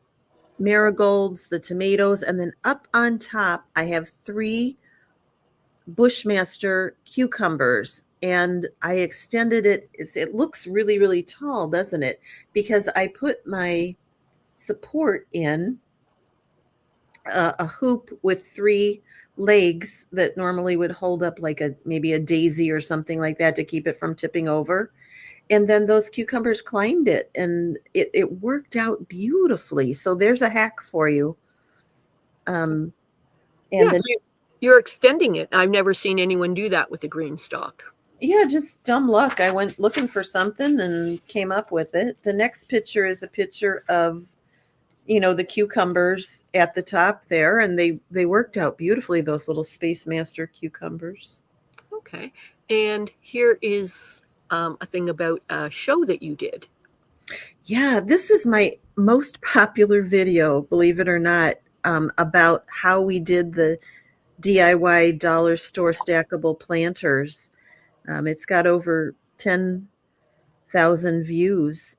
marigolds, the tomatoes, and then up on top, I have 3 Bushmaster cucumbers, and I extended it. It looks really, really tall, doesn't it? Because I put my support in a hoop with 3 legs that normally would hold up like maybe a daisy or something like that to keep it from tipping over. And then those cucumbers climbed it, and it worked out beautifully. So there's a hack for you. And yes, you're extending it. I've never seen anyone do that with a green stalk. Yeah, just dumb luck. I went looking for something and came up with it. The next picture is a picture of, the cucumbers at the top there, and they worked out beautifully, those little Space Master cucumbers. Okay. And here is a thing about a show that you did. Yeah, this is my most popular video, believe it or not, about how we did the DIY dollar store stackable planters. It's got over 10,000 views.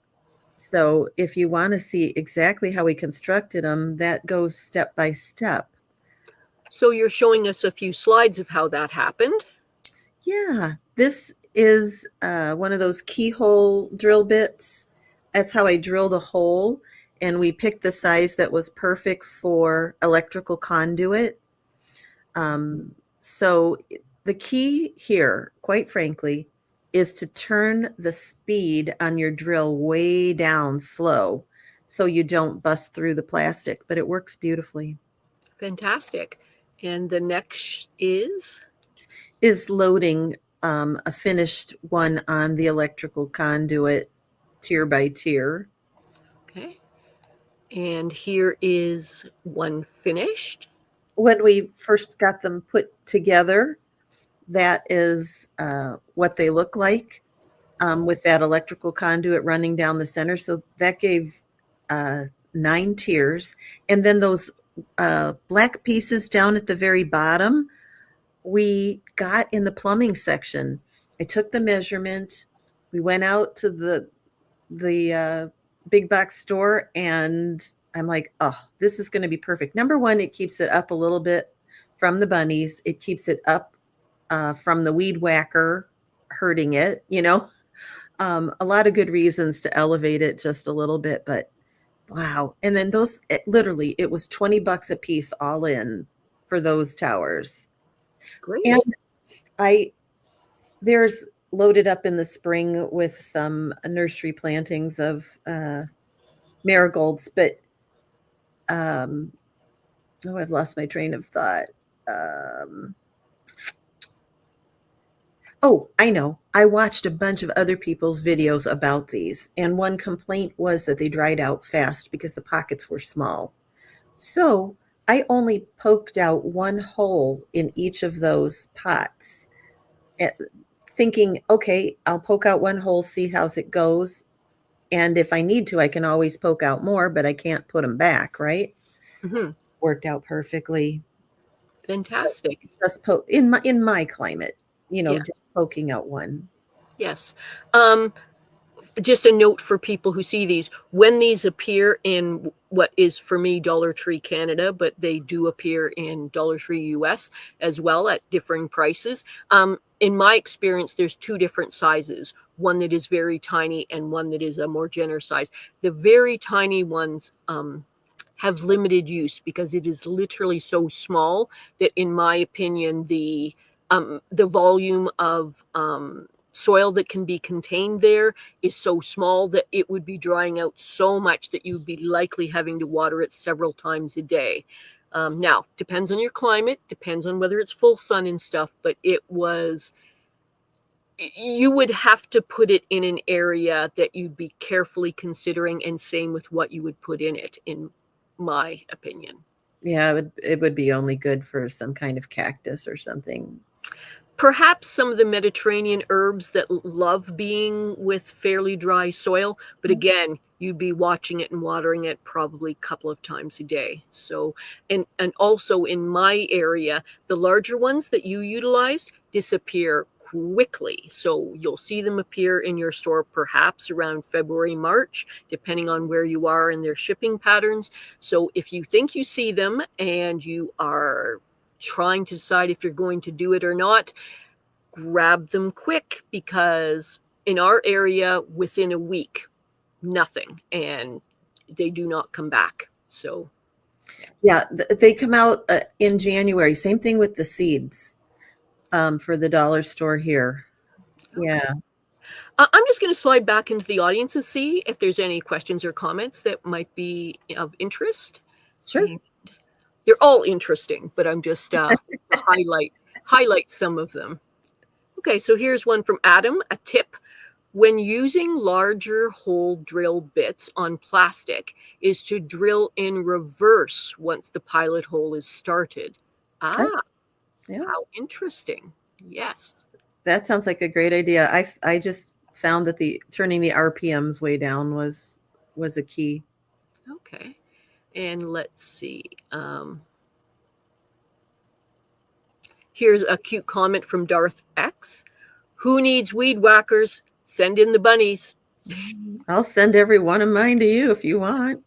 So if you want to see exactly how we constructed them, that goes step by step. So you're showing us a few slides of how that happened. Yeah, this is one of those keyhole drill bits. That's how I drilled a hole, and we picked the size that was perfect for electrical conduit. So the key here, quite frankly, is to turn the speed on your drill way down slow so you don't bust through the plastic, but it works beautifully. Fantastic. And the next is loading a finished one on the electrical conduit tier by tier. Okay. And here is one finished. When we first got them put together, that is what they look like. With that electrical conduit running down the center. So that gave 9 tiers. And then those black pieces down at the very bottom, we got in the plumbing section. I took the measurement. We went out to the big box store, and I'm like, oh, this is going to be perfect. Number one, it keeps it up a little bit from the bunnies. It keeps it up from the weed whacker hurting it, a lot of good reasons to elevate it just a little bit, but wow. And then literally, it was $20 a piece all in for those towers. Great. And there's loaded up in the spring with some nursery plantings of marigolds, but Oh, I've lost my train of thought. Oh, I know. I watched a bunch of other people's videos about these, and one complaint was that they dried out fast because the pockets were small. So I only poked out one hole in each of those pots, eh, thinking, okay, I'll poke out one hole, see how it goes. And if I need to, I can always poke out more, but I can't put them back, right? Hmm. Worked out perfectly. Fantastic. Just in my climate, Yeah. just poking out one. Yes. Um, just a note for people who see these, when these appear in what is for me Dollar Tree Canada, but they do appear in Dollar Tree US as well at differing prices. In my experience, there's two different sizes, one that is very tiny and one that is a more generous size. The very tiny ones have limited use because it is literally so small that, in my opinion, the volume of soil that can be contained there is so small that it would be drying out so much that you'd be likely having to water it several times a day. Now, depends on your climate, depends on whether it's full sun and stuff, but you would have to put it in an area that you'd be carefully considering, and same with what you would put in it, in my opinion. Yeah, it would be only good for some kind of cactus or something. Perhaps some of the Mediterranean herbs that love being with fairly dry soil, but again, you'd be watching it and watering it probably a couple of times a day. So, and also in my area, the larger ones that you utilized disappear quickly. So you'll see them appear in your store perhaps around February, March, depending on where you are in their shipping patterns. So if you think you see them and you are trying to decide if you're going to do it or not, grab them quick, because in our area, within a week, nothing, and they do not come back. So, Yeah, they come out in January. Same thing with the seeds for the dollar store here. okay. Yeah, I'm just going to slide back into the audience and see if there's any questions or comments that might be of interest. sure. And they're all interesting, but I'm just to highlight some of them. Okay, so here's one from Adam. A tip: when using larger hole drill bits on plastic is to drill in reverse once the pilot hole is started. Oh, Ah, yeah, how interesting. Yes. that sounds like a great idea. I just found that the turning the RPMs way down was a key. Okay. And let's see. Here's a cute comment from Darth X. Who needs weed whackers? Send in the bunnies. I'll send every one of mine to you if you want.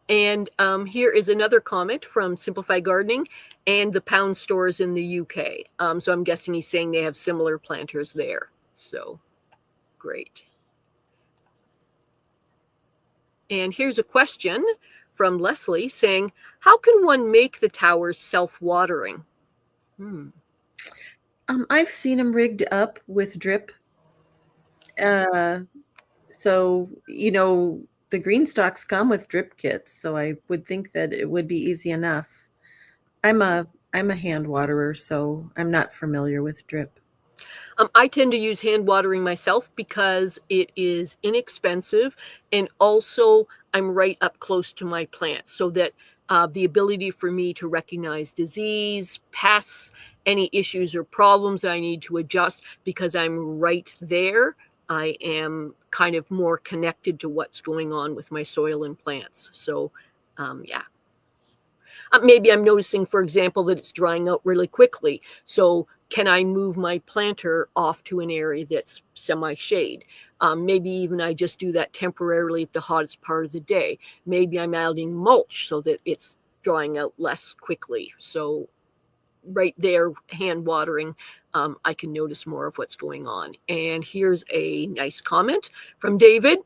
And here is another comment from Simplify Gardening and the pound stores in the UK. So I'm guessing he's saying they have similar planters there. So great. And here's a question from Leslie saying, how can one make the towers self-watering? I've seen them rigged up with drip. Uh, so the green stalks come with drip kits, so I would think that it would be easy enough. I'm a hand waterer, so I'm not familiar with drip. I tend to use hand watering myself because it is inexpensive, and also I'm right up close to my plants, so that the ability for me to recognize disease, pests, any issues or problems that I need to adjust, because I'm right there, I am kind of more connected to what's going on with my soil and plants. So, yeah. Maybe I'm noticing, for example, that it's drying out really quickly. So can I move my planter off to an area that's semi-shade? Maybe even I just do that temporarily at the hottest part of the day. Maybe I'm adding mulch so that it's drying out less quickly. So right there, hand watering, I can notice more of what's going on. And here's a nice comment from David.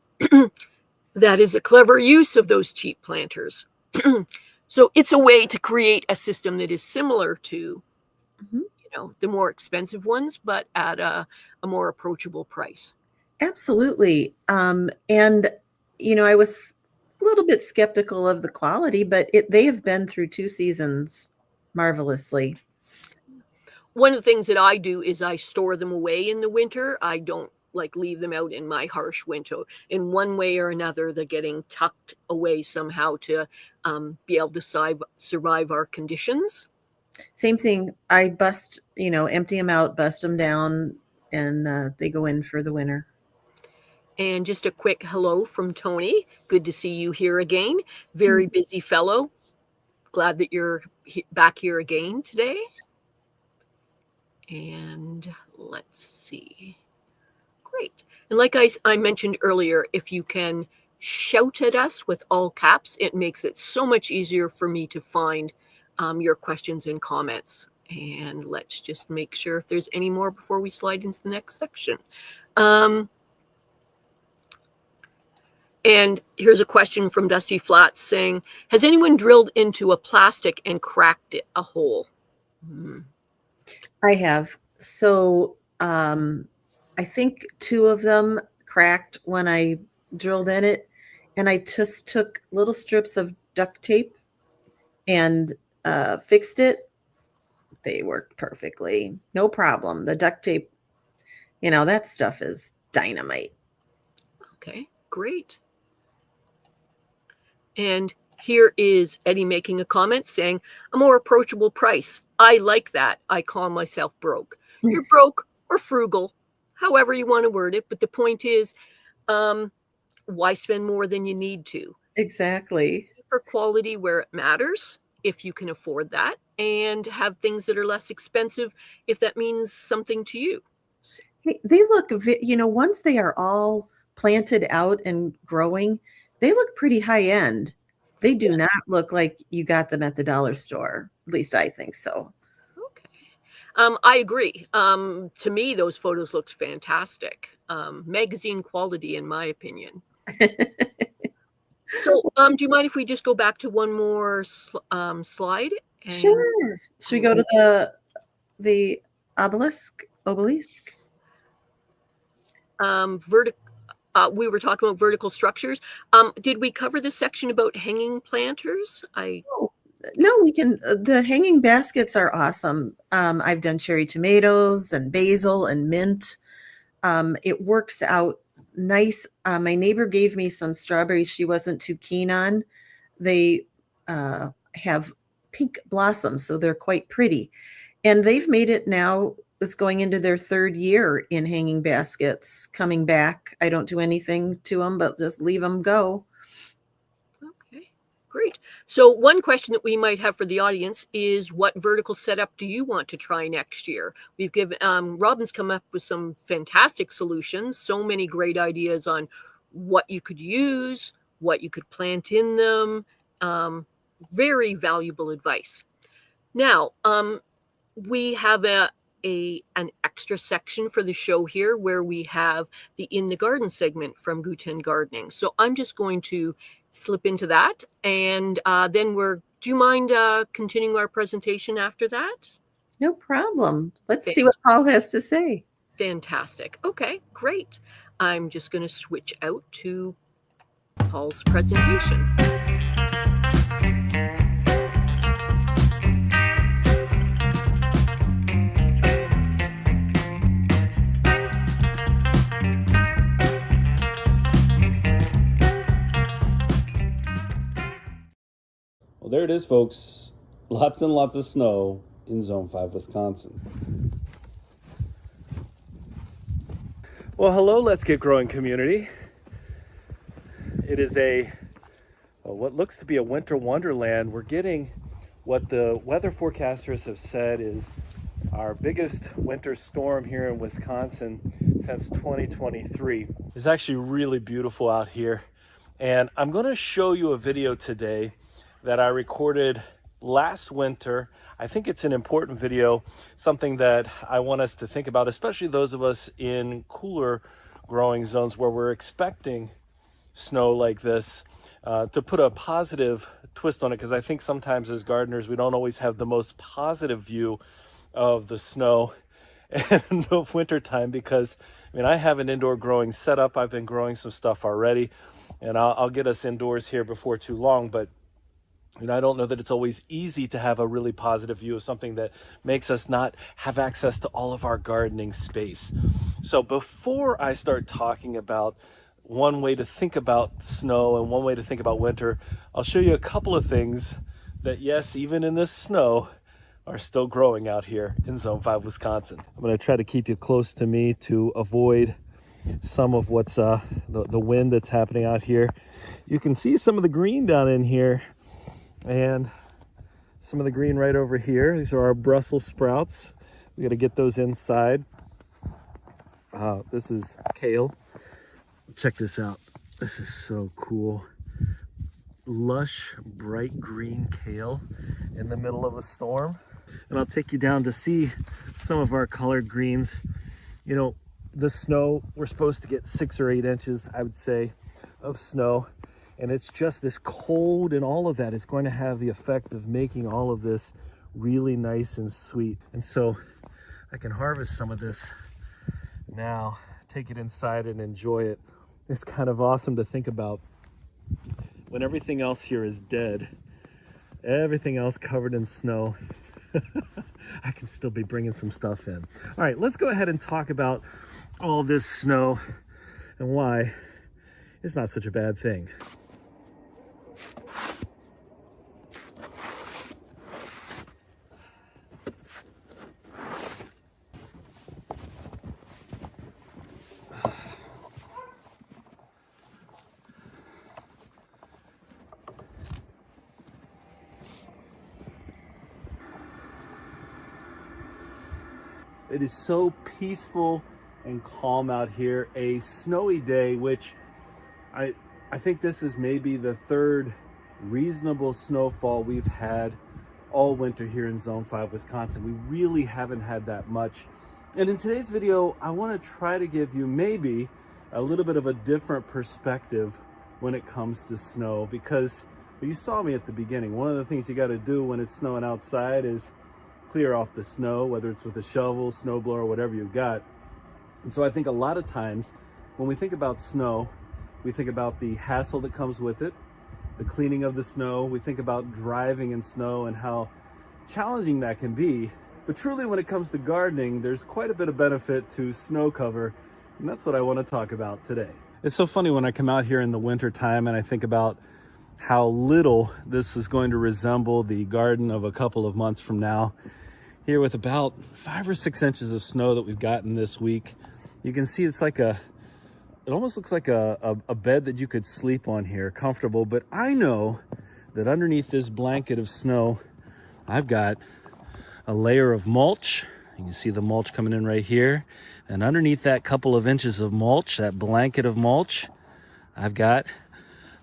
That is a clever use of those cheap planters. So it's a way to create a system that is similar to, the more expensive ones, but at a more approachable price. Absolutely. And I was little bit skeptical of the quality, but they have been through 2 seasons marvelously. One of the things that I do is I store them away in the winter. I don't like leave them out in my harsh winter. In one way or another, they're getting tucked away somehow to be able to survive our conditions. Same thing. I empty them out, bust them down, and they go in for the winter. And just a quick hello from Tony. Good to see you here again. Very busy fellow. Glad that you're back here again today. And let's see. Great. And like I mentioned earlier, if you can shout at us with all caps, it makes it so much easier for me to find your questions and comments. And let's just make sure if there's any more before we slide into the next section. And here's a question from Dusty Flats saying, has anyone drilled into a plastic and cracked it a hole? I have. So I think 2 of them cracked when I drilled in it, and I just took little strips of duct tape and fixed it. They worked perfectly. No problem. The duct tape, that stuff is dynamite. Okay, great. And here is Eddie making a comment saying, a more approachable price. I like that. I call myself broke. You're broke or frugal, however you want to word it. But the point is, why spend more than you need to? Exactly. For quality where it matters, if you can afford that, and have things that are less expensive if that means something to you. They look, once they are all planted out and growing, they look pretty high end. They do not look like you got them at the dollar store. At least I think so. Okay. I agree. To me, those photos looked fantastic. Magazine quality, in my opinion. So, do you mind if we just go back to one more slide? Sure. Should we go to the obelisk? We were talking about vertical structures. Did we cover the section about hanging planters? No, we can. The hanging baskets are awesome. I've done cherry tomatoes and basil and mint. It works out nice. My neighbor gave me some strawberries she wasn't too keen on. They have pink blossoms, so they're quite pretty. And they've made it now. It's going into their 3rd year in hanging baskets, coming back. I don't do anything to them, but just leave them go. Okay, great. So one question that we might have for the audience is, what vertical setup do you want to try next year? We've given, Robin's come up with some fantastic solutions, so many great ideas on what you could use, what you could plant in them. Very valuable advice. Now, we have an extra section for the show here where we have the In the Garden segment from Guten Gardening. So I'm just going to slip into that, and then do you mind continuing our presentation after that? No problem. Let's see what Paul has to say. Fantastic. Okay, great. I'm just going to switch out to Paul's presentation. Well, there it is, folks. Lots and lots of snow in Zone 5, Wisconsin. Well, hello, Let's Get Growing community. It is what looks to be a winter wonderland. We're getting what the weather forecasters have said is our biggest winter storm here in Wisconsin since 2023. It's actually really beautiful out here. And I'm going to show you a video today that I recorded last winter. I think it's an important video, something that I want us to think about, especially those of us in cooler growing zones where we're expecting snow like this, to put a positive twist on it, because I think sometimes as gardeners we don't always have the most positive view of the snow. and of winter time, because I mean, I have an indoor growing setup. I've been growing some stuff already, and I'll get us indoors here before too long. But I don't know that it's always easy to have a really positive view of something that makes us not have access to all of our gardening space. So before I start talking about one way to think about snow and one way to think about winter, I'll show you a couple of things that, yes, even in this snow, are still growing out here in Zone 5, Wisconsin. I'm going to try to keep you close to me to avoid some of what's the wind that's happening out here. You can see some of the green down in here, and some of the green right over here. These are our Brussels sprouts. We got to get those inside. This is kale. Check this out. This is so cool. Lush, bright green kale in the middle of a storm. And I'll take you down to see some of our colored greens. You know, the snow, we're supposed to get 6 or 8 inches, I would say, of snow. And it's just this cold, and all of that is going to have the effect of making all of this really nice and sweet. And so I can harvest some of this now, take it inside and enjoy it. It's kind of awesome to think about when everything else here is dead, everything else covered in snow. I can still be bringing some stuff in. All right, let's go ahead and talk about all this snow and why it's not such a bad thing. It is so peaceful and calm out here. A snowy day, which I think this is maybe the 3rd reasonable snowfall we've had all winter here in Zone 5, Wisconsin. We really haven't had that much. And in today's video, I want to try to give you maybe a little bit of a different perspective when it comes to snow, because you saw me at the beginning. One of the things you got to do when it's snowing outside is clear off the snow, whether it's with a shovel, snowblower, whatever you've got. And so I think a lot of times when we think about snow, we think about the hassle that comes with it, the cleaning of the snow. We think about driving in snow and how challenging that can be. But truly, when it comes to gardening, there's quite a bit of benefit to snow cover, and that's what I want to talk about today. It's so funny when I come out here in the winter time and I think about how little this is going to resemble the garden of a couple of months from now. Here with about 5 or 6 inches of snow that we've gotten this week, you can see it's like it almost looks like a bed that you could sleep on here, comfortable. But I know that underneath this blanket of snow, I've got a layer of mulch. You can see the mulch coming in right here. And underneath that couple of inches of mulch, that blanket of mulch, I've got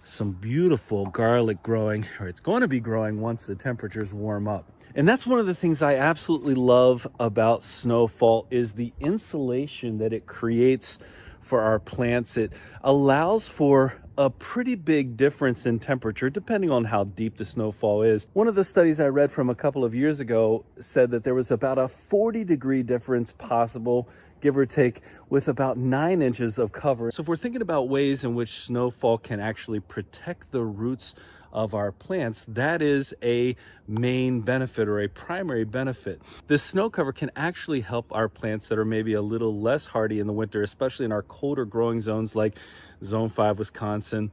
some beautiful garlic growing, or it's going to be growing once the temperatures warm up. And that's one of the things I absolutely love about snowfall, is the insulation that it creates for our plants. It allows for a pretty big difference in temperature depending on how deep the snowfall is. One of the studies I read from a couple of years ago said that there was about a 40-degree difference possible, give or take, with about 9 inches of cover. So if we're thinking about ways in which snowfall can actually protect the roots of our plants, that is a main benefit, or a primary benefit. This snow cover can actually help our plants that are maybe a little less hardy in the winter, especially in our colder growing zones like Zone 5, Wisconsin.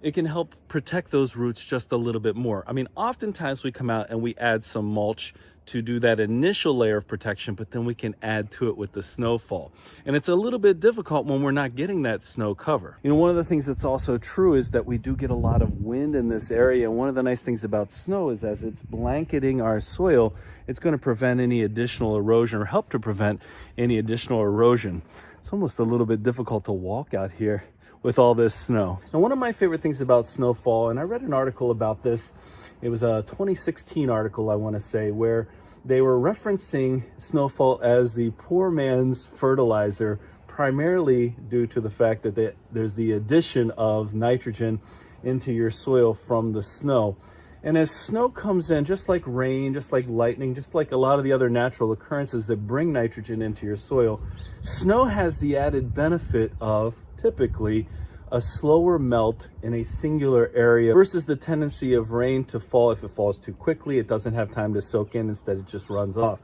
It can help protect those roots just a little bit more. I mean, oftentimes we come out and we add some mulch to do that initial layer of protection, but then we can add to it with the snowfall. And it's a little bit difficult when we're not getting that snow cover. You know, one of the things that's also true is that we do get a lot of wind in this area. And one of the nice things about snow is as it's blanketing our soil, it's going to prevent any additional erosion, or help to prevent any additional erosion. It's almost a little bit difficult to walk out here with all this snow. And one of my favorite things about snowfall, and I read an article about this, it was a 2016 article, I want to say, where they were referencing snowfall as the poor man's fertilizer, primarily due to the fact that there's the addition of nitrogen into your soil from the snow. And as snow comes in, just like rain, just like lightning, just like a lot of the other natural occurrences that bring nitrogen into your soil, snow has the added benefit of typically a slower melt in a singular area versus the tendency of rain to fall. If it falls too quickly, it doesn't have time to soak in, instead it just runs off.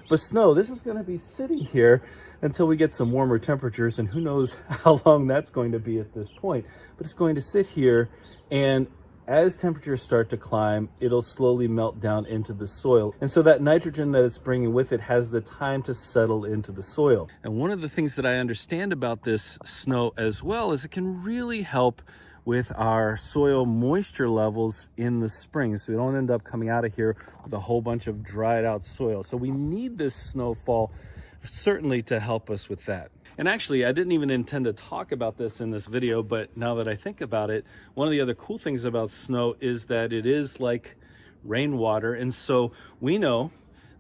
But snow, this is going to be sitting here until we get some warmer temperatures, and who knows how long that's going to be at this point. But it's going to sit here, and as temperatures start to climb, it'll slowly melt down into the soil. And so that nitrogen that it's bringing with it has the time to settle into the soil. And one of the things that I understand about this snow as well is it can really help with our soil moisture levels in the spring, so we don't end up coming out of here with a whole bunch of dried out soil. So we need this snowfall certainly to help us with that. And actually, I didn't even intend to talk about this in this video, but now that I think about it, one of the other cool things about snow is that it is like rainwater. And so we know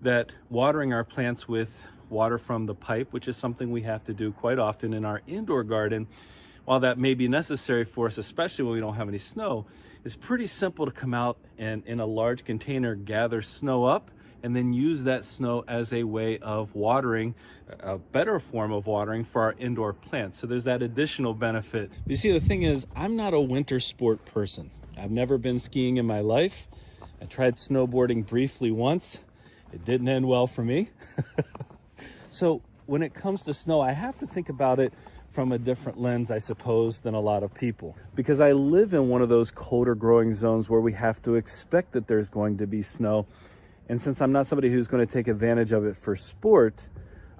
that watering our plants with water from the pipe, which is something we have to do quite often in our indoor garden, while that may be necessary for us, especially when we don't have any snow, it's pretty simple to come out and in a large container gather snow up and then use that snow as a way of watering, a better form of watering for our indoor plants. So there's that additional benefit. You see, the thing is, I'm not a winter sport person. I've never been skiing in my life. I tried snowboarding briefly once. It didn't end well for me. So when it comes to snow, I have to think about it from a different lens, I suppose, than a lot of people, because I live in one of those colder growing zones where we have to expect that there's going to be snow. And since I'm not somebody who's going to take advantage of it for sport,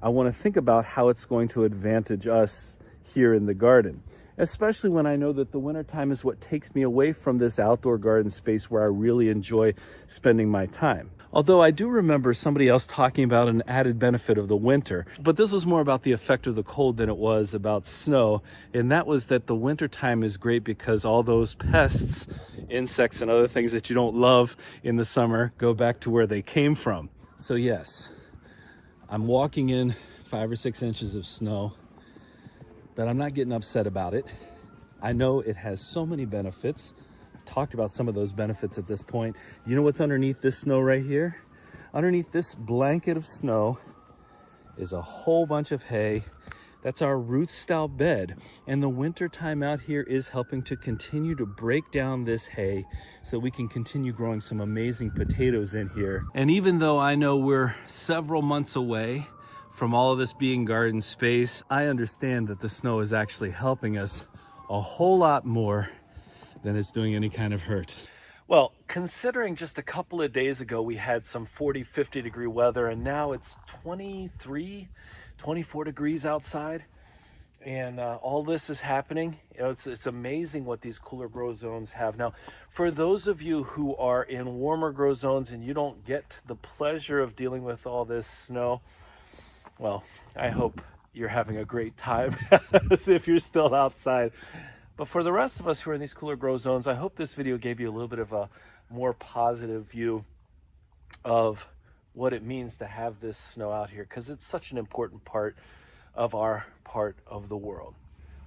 I want to think about how it's going to advantage us here in the garden, especially when I know that the wintertime is what takes me away from this outdoor garden space where I really enjoy spending my time. Although I do remember somebody else talking about an added benefit of the winter, but this was more about the effect of the cold than it was about snow. And that was that the winter time is great because all those pests, insects, and other things that you don't love in the summer go back to where they came from. So yes, I'm walking in 5 or 6 inches of snow, but I'm not getting upset about it. I know it has so many benefits. Talked about some of those benefits at this point. Do you know what's underneath this snow right here? Underneath this blanket of snow is a whole bunch of hay. That's our root style bed, and the winter time out here is helping to continue to break down this hay so that we can continue growing some amazing potatoes in here. And even though I know we're several months away from all of this being garden space, I understand that the snow is actually helping us a whole lot more than it's doing any kind of hurt. Well, considering just a couple of days ago we had some 40, 50 degree weather, and now it's 23, 24 degrees outside, and all this is happening. You know, it's amazing what these cooler grow zones have. Now, for those of you who are in warmer grow zones and you don't get the pleasure of dealing with all this snow, well, I hope you're having a great time as if you're still outside. But for the rest of us who are in these cooler grow zones, I hope this video gave you a little bit of a more positive view of what it means to have this snow out here, because it's such an important part of our part of the world.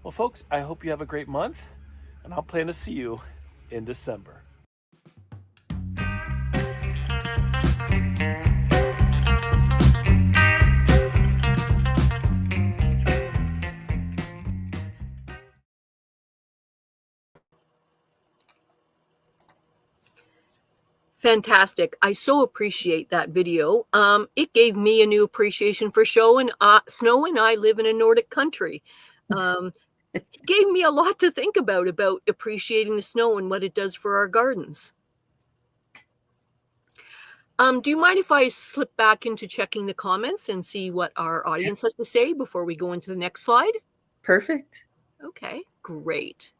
Well, folks, I hope you have a great month, and I'll plan to see you in December. Fantastic. I so appreciate that video. It gave me a new appreciation for snow, and I live in a Nordic country. It gave me a lot to think about appreciating the snow and what it does for our gardens. Do you mind if I slip back into checking the comments and see what our audience has to say before we go into the next slide? Perfect. Okay, great.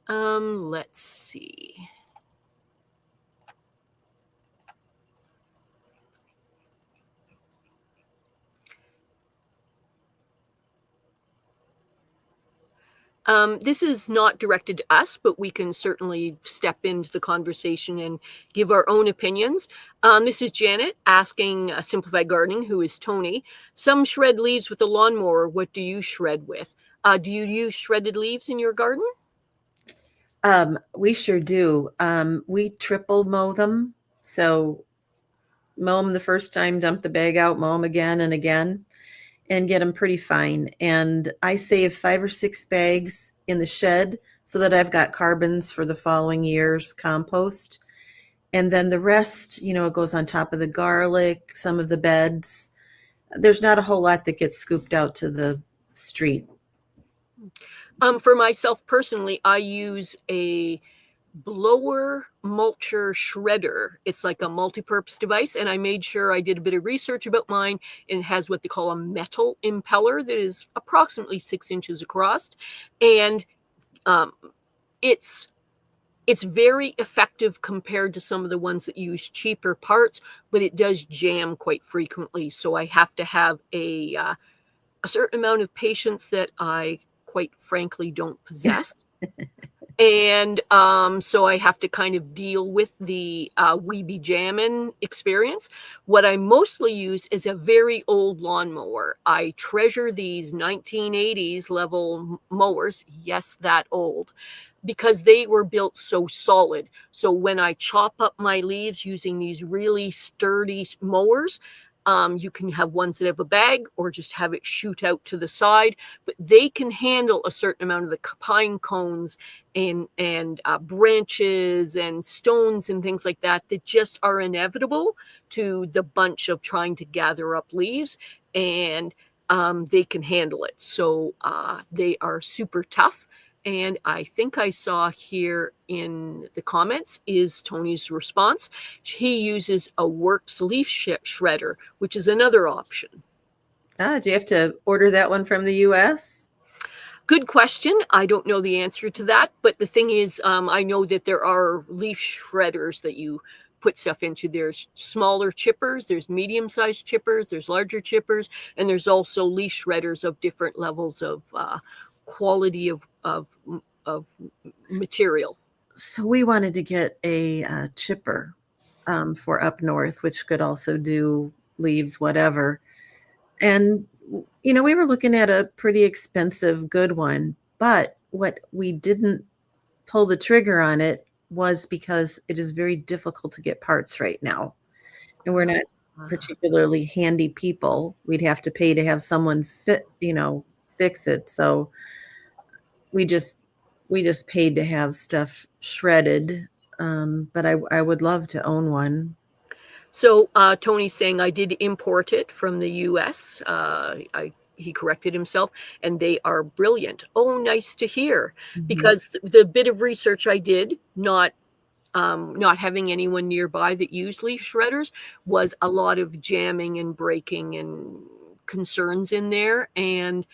Let's see. This is not directed to us, but we can certainly step into the conversation and give our own opinions. This is Janet asking Simplified Gardening, who is Tony. Some shred leaves with a lawnmower. What do you shred with? Do you use shredded leaves in your garden? We sure do. We triple mow them. So mow them the first time, dump the bag out, mow them again and again, and get them pretty fine. And I save 5 or 6 bags in the shed so that I've got carbons for the following year's compost. And then the rest, it goes on top of the garlic, some of the beds. There's not a whole lot that gets scooped out to the street. For myself personally, I use a blower mulcher shredder. It's like a multi-purpose device, and I made sure I did a bit of research about mine, and it has what they call a metal impeller that is approximately 6 inches across, and it's very effective compared to some of the ones that use cheaper parts, but it does jam quite frequently, so I have to have a certain amount of patience that I quite frankly don't possess. And so I have to kind of deal with the weeby jammin' experience. What I mostly use is a very old lawnmower. I treasure these 1980s level mowers, yes, that old, because they were built so solid. So when I chop up my leaves using these really sturdy mowers, you can have ones that have a bag or just have it shoot out to the side, but they can handle a certain amount of the pine cones and branches and stones and things like that that just are inevitable to the bunch of trying to gather up leaves, and they can handle it. So they are super tough. And I think I saw here in the comments is Tony's response. He uses a Works leaf shredder, which is another option. Do you have to order that one from the U.S.? Good question. I don't know the answer to that. But the thing is, I know that there are leaf shredders that you put stuff into. There's smaller chippers, there's medium-sized chippers, there's larger chippers, and there's also leaf shredders of different levels of quality of material. So we wanted to get a chipper for up north, which could also do leaves, whatever. And we were looking at a pretty expensive good one, but what we didn't pull the trigger on it was because it is very difficult to get parts right now. And we're not particularly handy people. We'd have to pay to have someone fix it. So we just paid to have stuff shredded. But I would love to own one. So Tony's saying I did import it from the U.S. He corrected himself, and they are brilliant. Oh, nice to hear. Mm-hmm. Because the bit of research I did, not having anyone nearby that used leaf shredders, was a lot of jamming and breaking and concerns in there. And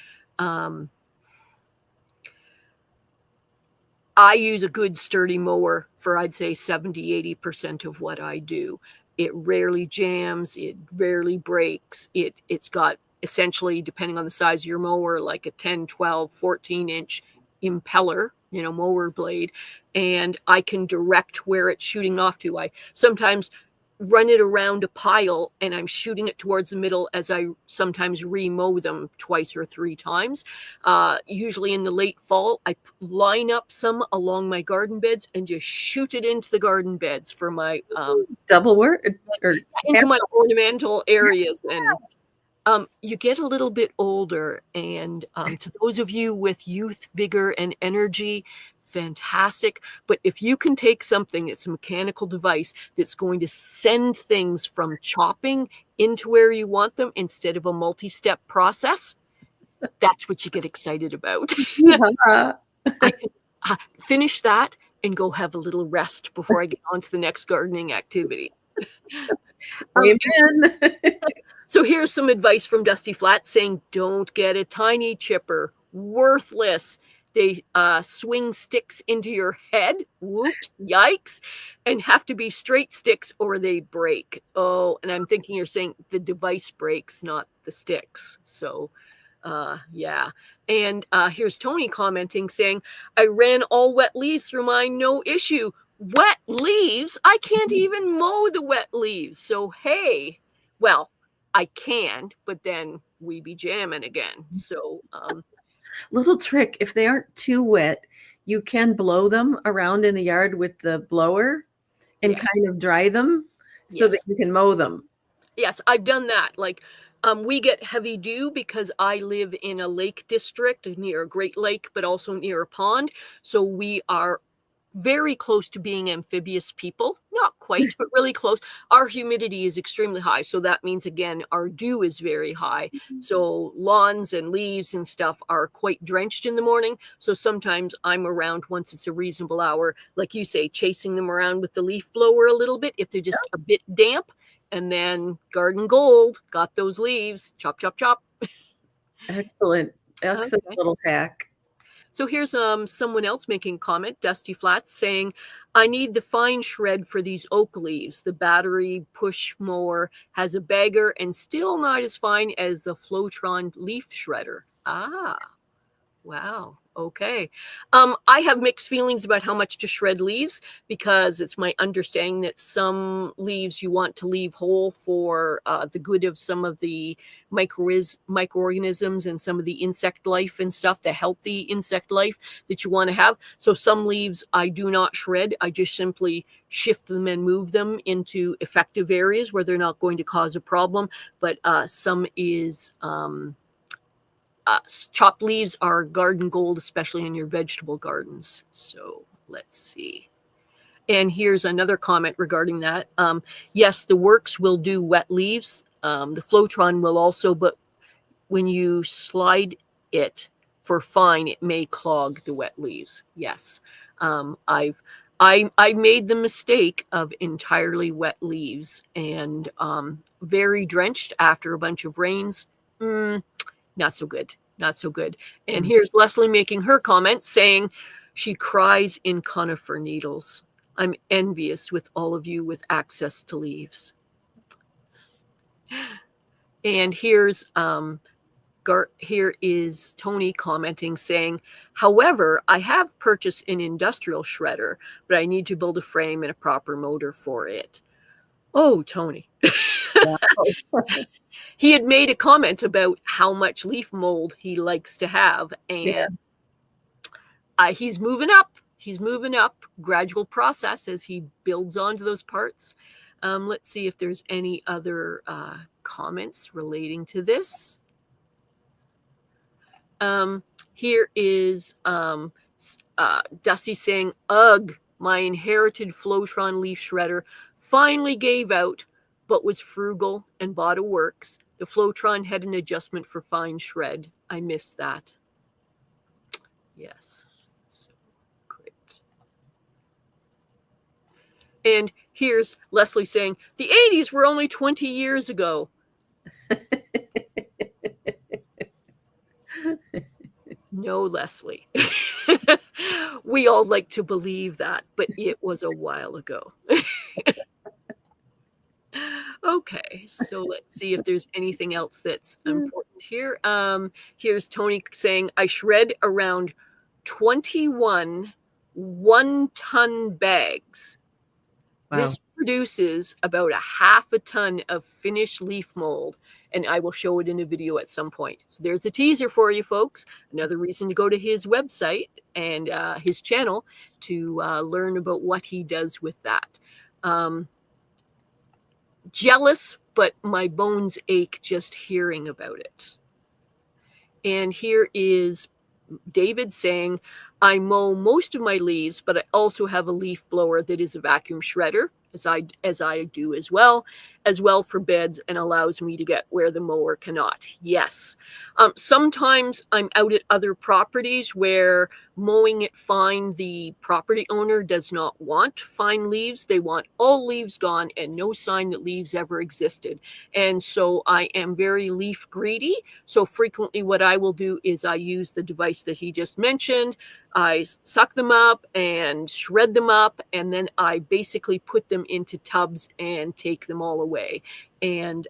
I use a good sturdy mower for, I'd say, 70-80% of what I do. It rarely jams, it rarely breaks. It's got essentially, depending on the size of your mower, like a 10, 12, 14-inch impeller, mower blade, and I can direct where it's shooting off to. I sometimes run it around a pile and I'm shooting it towards the middle as I sometimes remow them 2 or 3 times. Usually in the late fall, I line up some along my garden beds and just shoot it into the garden beds for my double work or into my ornamental areas. And you get a little bit older, and to those of you with youth, vigor, and energy, fantastic. But if you can take something that's a mechanical device that's going to send things from chopping into where you want them instead of a multi-step process, that's what you get excited about. I can finish that and go have a little rest before I get on to the next gardening activity. Amen. So here's some advice from Dusty Flat saying, don't get a tiny chipper. Worthless. They swing sticks into your head. Whoops, yikes. And have to be straight sticks or they break. Oh, and I'm thinking you're saying the device breaks, not the sticks. So, yeah. And here's Tony commenting saying, I ran all wet leaves through mine, no issue. Wet leaves? I can't even mow the wet leaves. So, hey, well, I can, but then we be jamming again. So, little trick, if they aren't too wet, you can blow them around in the yard with the blower and Yes. kind of dry them so that Yes. you can mow them. Yes, I've done that. Like, we get heavy dew because I live in a lake district near a Great Lake, but also near a pond. So we are very close to being amphibious people. Not quite, but really close. Our humidity is extremely high. So that means, again, our dew is very high. So lawns and leaves and stuff are quite drenched in the morning. So sometimes I'm around once it's a reasonable hour, like you say, chasing them around with the leaf blower a little bit if they're just a bit damp. And then garden gold, got those leaves, chop, chop, chop. Excellent. Excellent Okay. little hack. So here's someone else making a comment, Dusty Flats, saying, I need the fine shred for these oak leaves. The battery push mower has a bagger and still not as fine as the Flowtron leaf shredder. Ah, wow. Okay. I have mixed feelings about how much to shred leaves because it's my understanding that some leaves you want to leave whole for the good of some of the microorganisms and some of the insect life and stuff, the healthy insect life that you want to have. So some leaves I do not shred. I just simply shift them and move them into effective areas where they're not going to cause a problem. But some is... chopped leaves are garden gold, especially in your vegetable gardens. So let's see. And here's another comment regarding that. Yes, the Works will do wet leaves. The Flowtron will also, but when you slide it for fine, it may clog the wet leaves. Yes. I made the mistake of entirely wet leaves and very drenched after a bunch of rains. Not so good. Not so good. And here's Leslie making her comment saying she cries in conifer needles. I'm envious with all of you with access to leaves. And here's here is Tony commenting saying, however, I have purchased an industrial shredder, but I need to build a frame and a proper motor for it. Oh, Tony. Wow. He had made a comment about how much leaf mold he likes to have, and he's moving up. He's moving up. Gradual process as he builds onto those parts. Let's see if there's any other comments relating to this. Here is Dusty saying, ugh, my inherited Flowtron leaf shredder finally gave out, but was frugal and bought a Works. The Flowtron had an adjustment for fine shred. I missed that. Yes. So great. And here's Leslie saying, the 80s were only 20 years ago. No, Leslie. We all like to believe that, but it was a while ago. Okay, so let's see if there's anything else that's important here. Here's Tony saying, I shred around 21 one-ton bags. Wow. This produces about a half a ton of finished leaf mold, and I will show it in a video at some point. So there's a teaser for you folks. Another reason to go to his website and his channel to learn about what he does with that. Jealous, but my bones ache just hearing about it. And here is David saying, I mow most of my leaves, but I also have a leaf blower that is a vacuum shredder, as I do as well for beds, and allows me to get where the mower cannot. Yes. Sometimes I'm out at other properties where mowing it fine, the property owner does not want fine leaves. They want all leaves gone and no sign that leaves ever existed. And so I am very leaf greedy. So frequently what I will do is I use the device that he just mentioned. I suck them up and shred them up, and then I basically put them into tubs and take them all away. And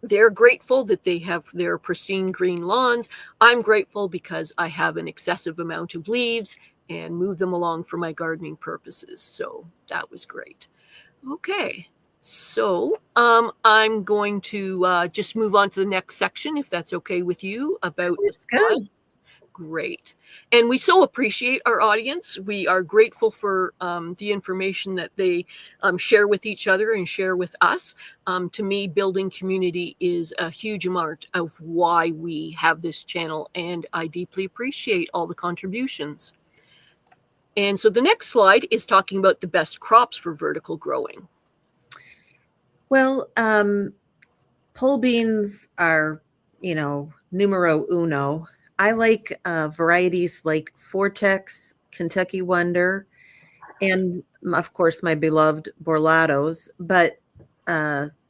they're grateful that they have their pristine green lawns. I'm grateful because I have an excessive amount of leaves and move them along for my gardening purposes. So that was great. Okay. So I'm going to just move on to the next section, if that's okay with you, about it's good. Great. And we so appreciate our audience. We are grateful for the information that they share with each other and share with us. To me, building community is a huge amount of why we have this channel, and I deeply appreciate all the contributions. And so the next slide is talking about the best crops for vertical growing. Well, pole beans are, numero uno. I like varieties like Vortex, Kentucky Wonder, and of course my beloved Borlados. But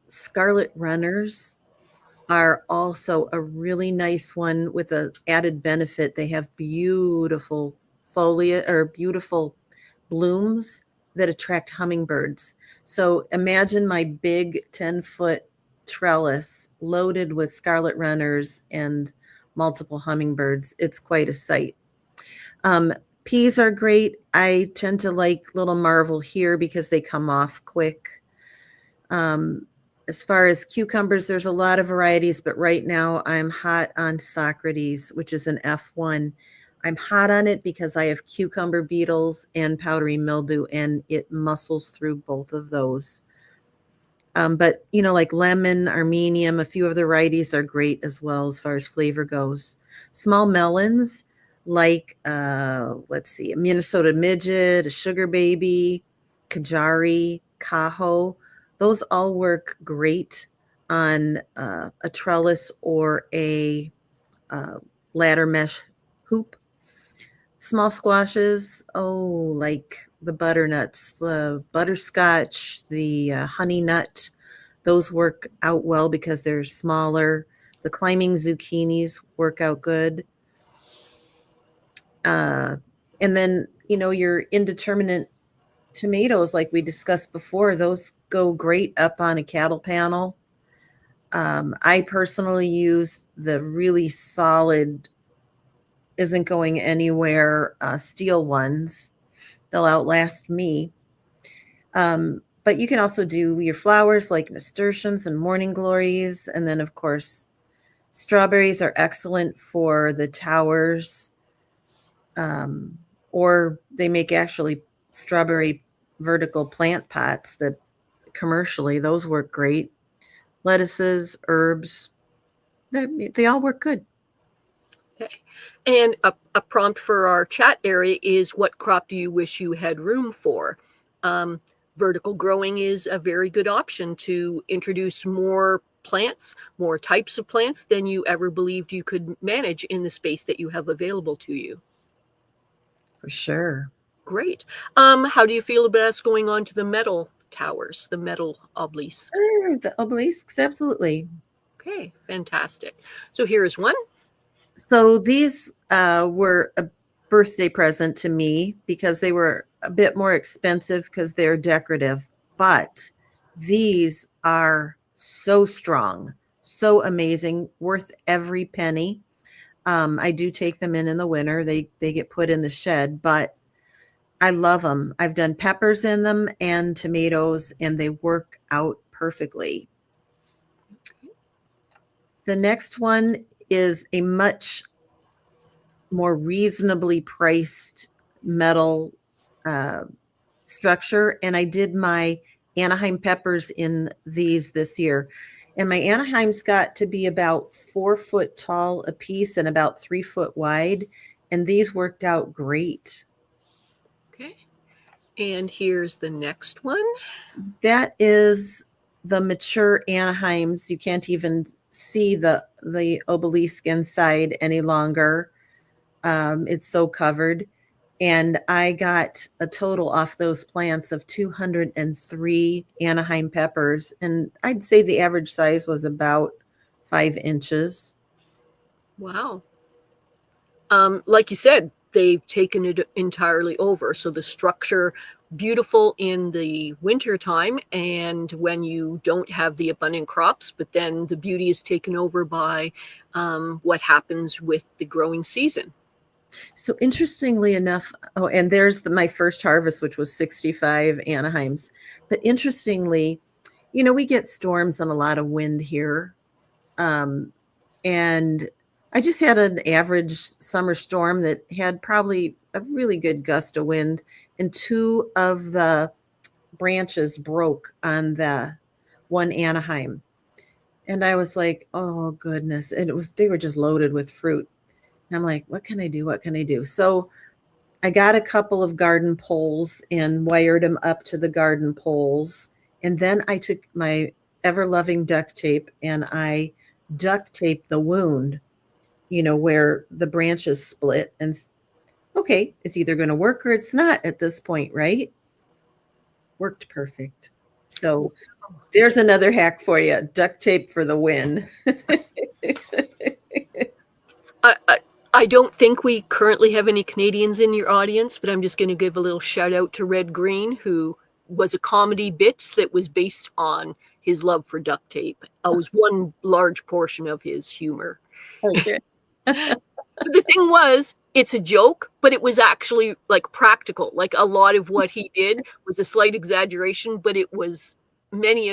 Scarlet Runners are also a really nice one with an added benefit. They have beautiful foliage or beautiful blooms that attract hummingbirds. So imagine my big 10-foot trellis loaded with scarlet runners and multiple hummingbirds. It's quite a sight. Peas are great. I tend to like Little Marvel here because they come off quick. As far as cucumbers, there's a lot of varieties, but right now I'm hot on Socrates, which is an F1. I'm hot on it because I have cucumber beetles and powdery mildew, and it muscles through both of those. But, like lemon, Armenium, a few of the varieties are great as well as far as flavor goes. Small melons like, let's see, a Minnesota Midget, a Sugar Baby, Kajari, Cajo. Those all work great on a trellis or a ladder mesh hoop. Small squashes, like the butternuts, the butterscotch, the honey nut, those work out well because they're smaller. The climbing zucchinis work out good. And then, your indeterminate tomatoes, like we discussed before, those go great up on a cattle panel. I personally use the really solid, isn't going anywhere, steel ones. They'll outlast me. But you can also do your flowers like nasturtiums and morning glories. And then, of course, strawberries are excellent for the towers. Or they make actually strawberry vertical plant pots that commercially, those work great. Lettuces, herbs, they all work good. Okay. And a prompt for our chat area is, what crop do you wish you had room for? Vertical growing is a very good option to introduce more plants, more types of plants than you ever believed you could manage in the space that you have available to you. For sure. Great. How do you feel about us going on to the metal towers, the metal obelisks? The obelisks, absolutely. Okay, fantastic. So here is one. So these were a birthday present to me because they were a bit more expensive because they're decorative, but these are so strong, so amazing, worth every penny. I do take them in the winter. They get put in the shed, but I love them. I've done peppers in them and tomatoes, and they work out perfectly. The next one is a much more reasonably priced metal structure, and I did my Anaheim peppers in these this year. And my Anaheims got to be about 4 foot tall a piece and about 3 foot wide, and these worked out great. Okay. And here's the next one. That is the mature Anaheims. You can't even see the obelisk inside any longer. It's so covered. And I got a total off those plants of 203 Anaheim peppers. And I'd say the average size was about 5 inches. Wow. Like you said, they've taken it entirely over. So the structure, beautiful in the winter time and when you don't have the abundant crops, but then the beauty is taken over by what happens with the growing season. So interestingly enough, and there's my first harvest, which was 65 Anaheims. But interestingly, we get storms and a lot of wind here. And I just had an average summer storm that had probably a really good gust of wind, and two of the branches broke on the one Anaheim. And I was like, oh goodness. And they were just loaded with fruit. And I'm like, what can I do? What can I do? So I got a couple of garden poles and wired them up to the garden poles. And then I took my ever loving duct tape and I duct taped the wound, where the branches split. And okay, it's either going to work or it's not at this point, right? Worked perfect. So there's another hack for you. Duct tape for the win. I don't think we currently have any Canadians in your audience, but I'm just going to give a little shout out to Red Green, who was a comedy bit that was based on his love for duct tape. It was one large portion of his humor. Okay. But the thing was, it's a joke, but it was actually like practical. Like a lot of what he did was a slight exaggeration, but it was many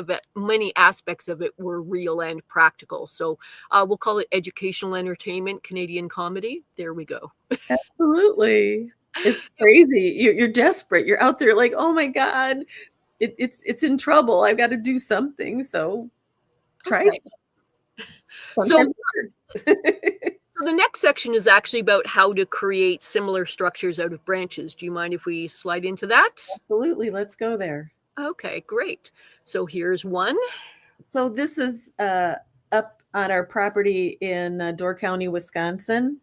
aspects of it were real and practical. So we'll call it educational entertainment, Canadian comedy. There we go. Absolutely. It's crazy. You're desperate. You're out there like, oh my God, it's in trouble. I've got to do something. So try Okay. something. So the next section is actually about how to create similar structures out of branches. Do you mind if we slide into that? Absolutely. Let's go there. Okay, great. So here's one. So this is up on our property in Door County, Wisconsin.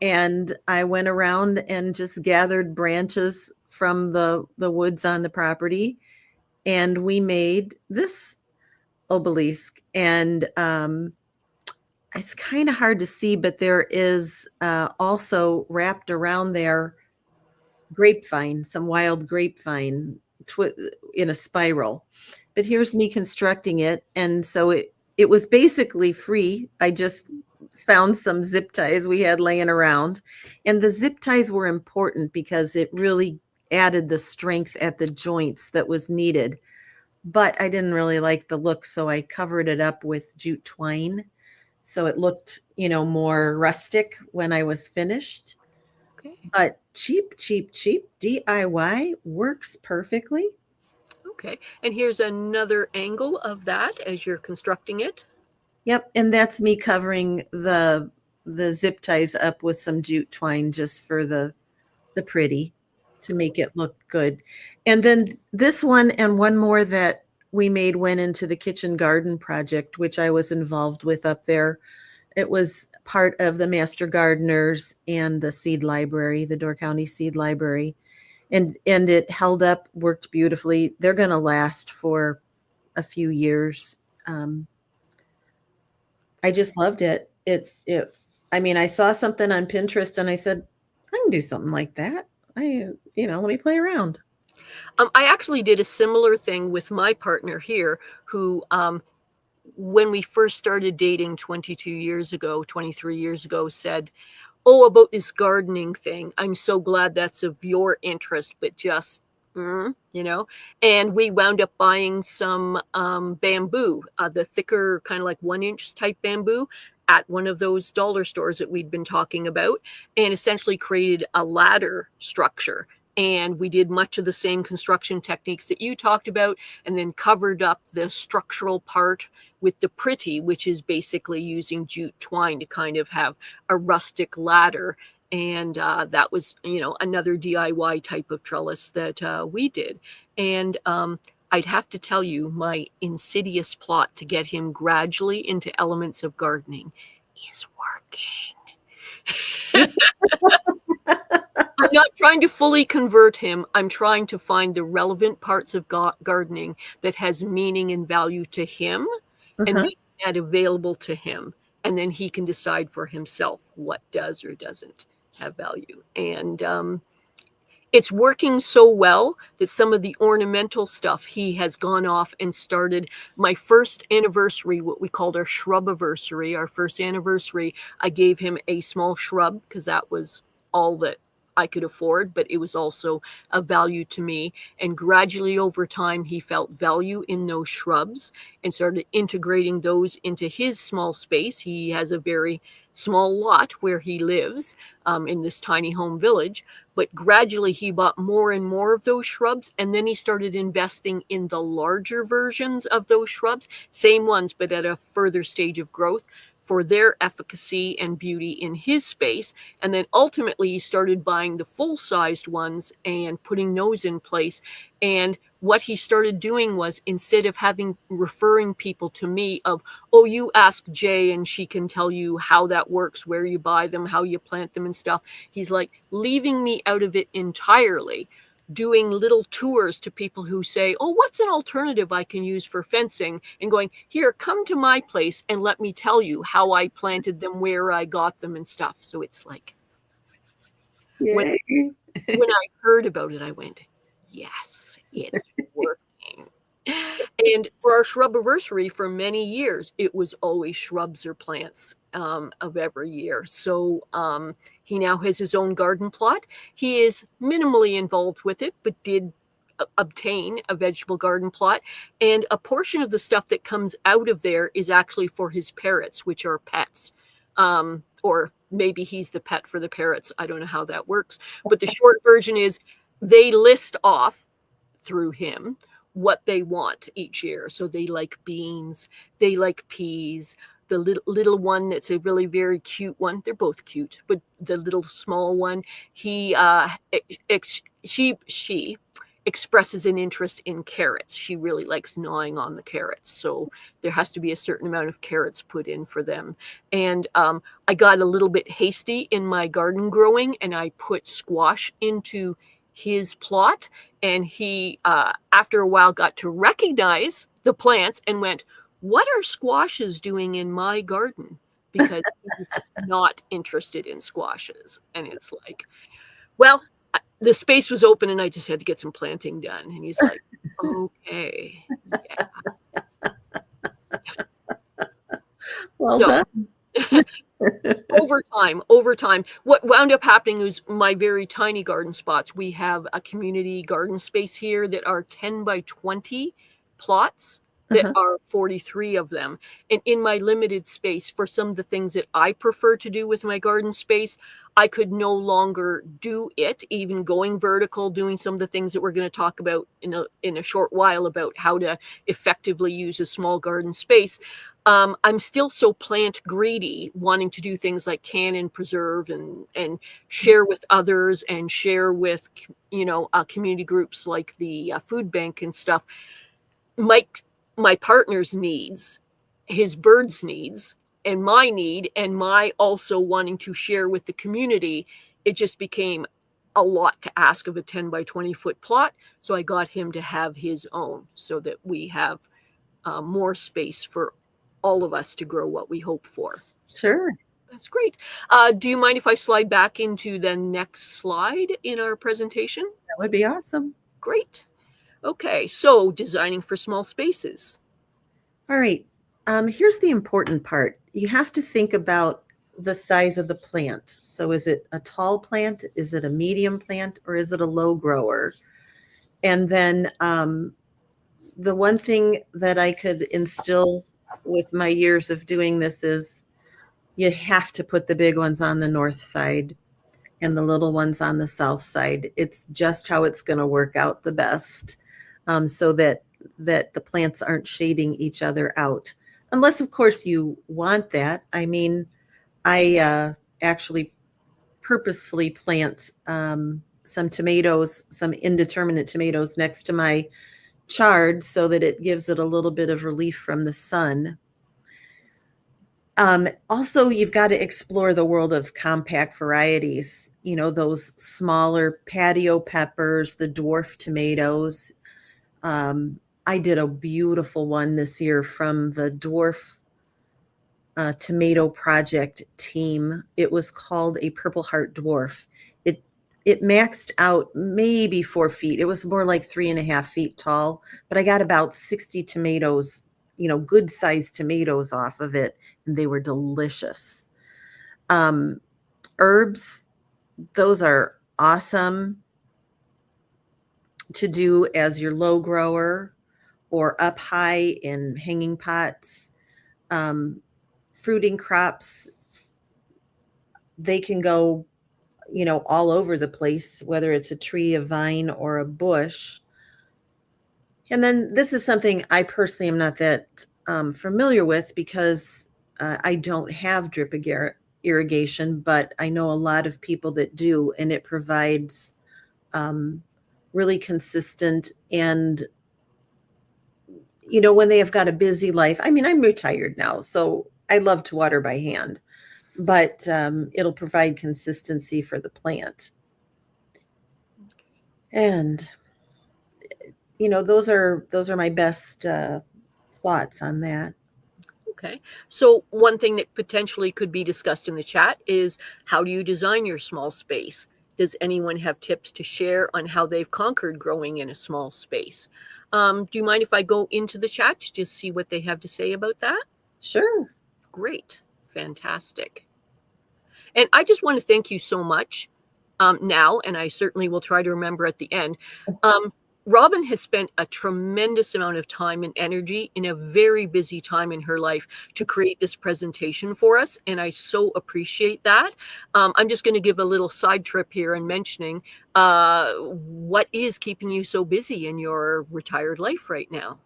And I went around and just gathered branches from the woods on the property. And we made this obelisk. And it's kind of hard to see, but there is also wrapped around there grapevine, some wild grapevine in a spiral. But here's me constructing it. And so it was basically free. I just found some zip ties we had laying around. And the zip ties were important because it really added the strength at the joints that was needed. But I didn't really like the look, so I covered it up with jute twine. So it looked, more rustic when I was finished. Okay. But cheap DIY works perfectly. Okay. And here's another angle of that as you're constructing it. Yep. And that's me covering the zip ties up with some jute twine just for the pretty to make it look good. And then this one and one more that we made went into the kitchen garden project, which I was involved with up there. It was part of the Master Gardeners and the seed library, the Door County Seed Library. And it held up, worked beautifully. They're going to last for a few years. I just loved it. I saw something on Pinterest and I said, I can do something like that. Let me play around. I actually did a similar thing with my partner here, who, when we first started dating 23 years ago, said, oh, about this gardening thing. I'm so glad that's of your interest, but just, and we wound up buying some bamboo, the thicker kind of like 1-inch type bamboo at one of those dollar stores that we'd been talking about, and essentially created a ladder structure. And we did much of the same construction techniques that you talked about, and then covered up the structural part with the pretty, which is basically using jute twine to kind of have a rustic ladder. And that was, another DIY type of trellis that we did. And I'd have to tell you, my insidious plot to get him gradually into elements of gardening is working. I'm not trying to fully convert him. I'm trying to find the relevant parts of gardening that has meaning and value to him, and make that available to him. And then he can decide for himself what does or doesn't have value. And it's working so well that some of the ornamental stuff, he has gone off and started. My first anniversary, what we called our shrub-iversary, our first anniversary, I gave him a small shrub because that was all that I could afford, but it was also a value to me. And gradually over time, he felt value in those shrubs and started integrating those into his small space. He has a very small lot where he lives in this tiny home village, but gradually he bought more and more of those shrubs, and then he started investing in the larger versions of those shrubs, same ones, but at a further stage of growth, for their efficacy and beauty in his space. And then ultimately he started buying the full-sized ones and putting those in place. And what he started doing was, instead of referring people to me of, oh, you ask Jay and she can tell you how that works, where you buy them, how you plant them and stuff, he's like leaving me out of it entirely, doing little tours to people who say, oh, what's an alternative I can use for fencing? And going, here, come to my place and let me tell you how I planted them, where I got them and stuff. So it's like, when I heard about it, I went, yes, it's working. And for our shrub-iversary for many years, it was always shrubs or plants of every year. So he now has his own garden plot. He is minimally involved with it, but did obtain a vegetable garden plot. And a portion of the stuff that comes out of there is actually for his parrots, which are pets. Or maybe he's the pet for the parrots. I don't know how that works. But the short version is they list off through him what they want each year. So they like beans, they like peas, the little one that's a really very cute one. They're both cute, but the little small one, she expresses an interest in carrots. She really likes gnawing on the carrots. So there has to be a certain amount of carrots put in for them. And I got a little bit hasty in my garden growing, and I put squash into his plot, and he after a while got to recognize the plants and went, what are squashes doing in my garden? Because he's not interested in squashes. And it's like, well, the space was open and I just had to get some planting done. And he's like, okay, yeah. Well done. Over time, what wound up happening was my very tiny garden spots. We have a community garden space here that are 10 by 20 plots that are 43 of them. And in my limited space, for some of the things that I prefer to do with my garden space, I could no longer do it, even going vertical, doing some of the things that we're going to talk about in a short while about how to effectively use a small garden space. I'm still so plant greedy, wanting to do things like can and preserve and share with others and share with, community groups like the food bank and stuff. My partner's needs, his birds' needs, and my need, and my also wanting to share with the community, it just became a lot to ask of a 10 by 20 foot plot. So I got him to have his own so that we have more space for all of us to grow what we hope for. Sure. That's great. Do you mind if I slide back into the next slide in our presentation? That would be awesome. Great. Okay, so designing for small spaces. All right. Here's the important part. You have to think about the size of the plant. So is it a tall plant? Is it a medium plant? Or is it a low grower? And then the one thing that I could instill with my years of doing this is you have to put the big ones on the north side and the little ones on the south side. It's just how it's going to work out the best, so that the plants aren't shading each other out. Unless, of course, you want that. I mean, I actually purposefully plant some tomatoes, some indeterminate tomatoes next to my chard so that it gives it a little bit of relief from the sun. Also, you've got to explore the world of compact varieties, those smaller patio peppers, the dwarf tomatoes. I did a beautiful one this year from the dwarf tomato project team. It was called a Purple Heart Dwarf. It maxed out maybe 4 feet. It was more like 3.5 feet tall, but I got about 60 tomatoes, good sized tomatoes off of it, and they were delicious. Herbs, those are awesome to do as your low grower or up high in hanging pots. Fruiting crops, they can go, all over the place, whether it's a tree, a vine, or a bush. And then this is something I personally am not that familiar with because I don't have drip irrigation, but I know a lot of people that do, and it provides really consistent and when they have got a busy life. I mean, I'm retired now, so I love to water by hand, but it'll provide consistency for the plant. And those are my best thoughts on that. Okay. So one thing that potentially could be discussed in the chat is, how do you design your small space? Does anyone have tips to share on how they've conquered growing in a small space? Do you mind if I go into the chat to just see what they have to say about that? Sure. Great. Fantastic. And I just want to thank you so much now, and I certainly will try to remember at the end. Robin has spent a tremendous amount of time and energy in a very busy time in her life to create this presentation for us, and I so appreciate that. I'm just going to give a little side trip here and mentioning what is keeping you so busy in your retired life right now?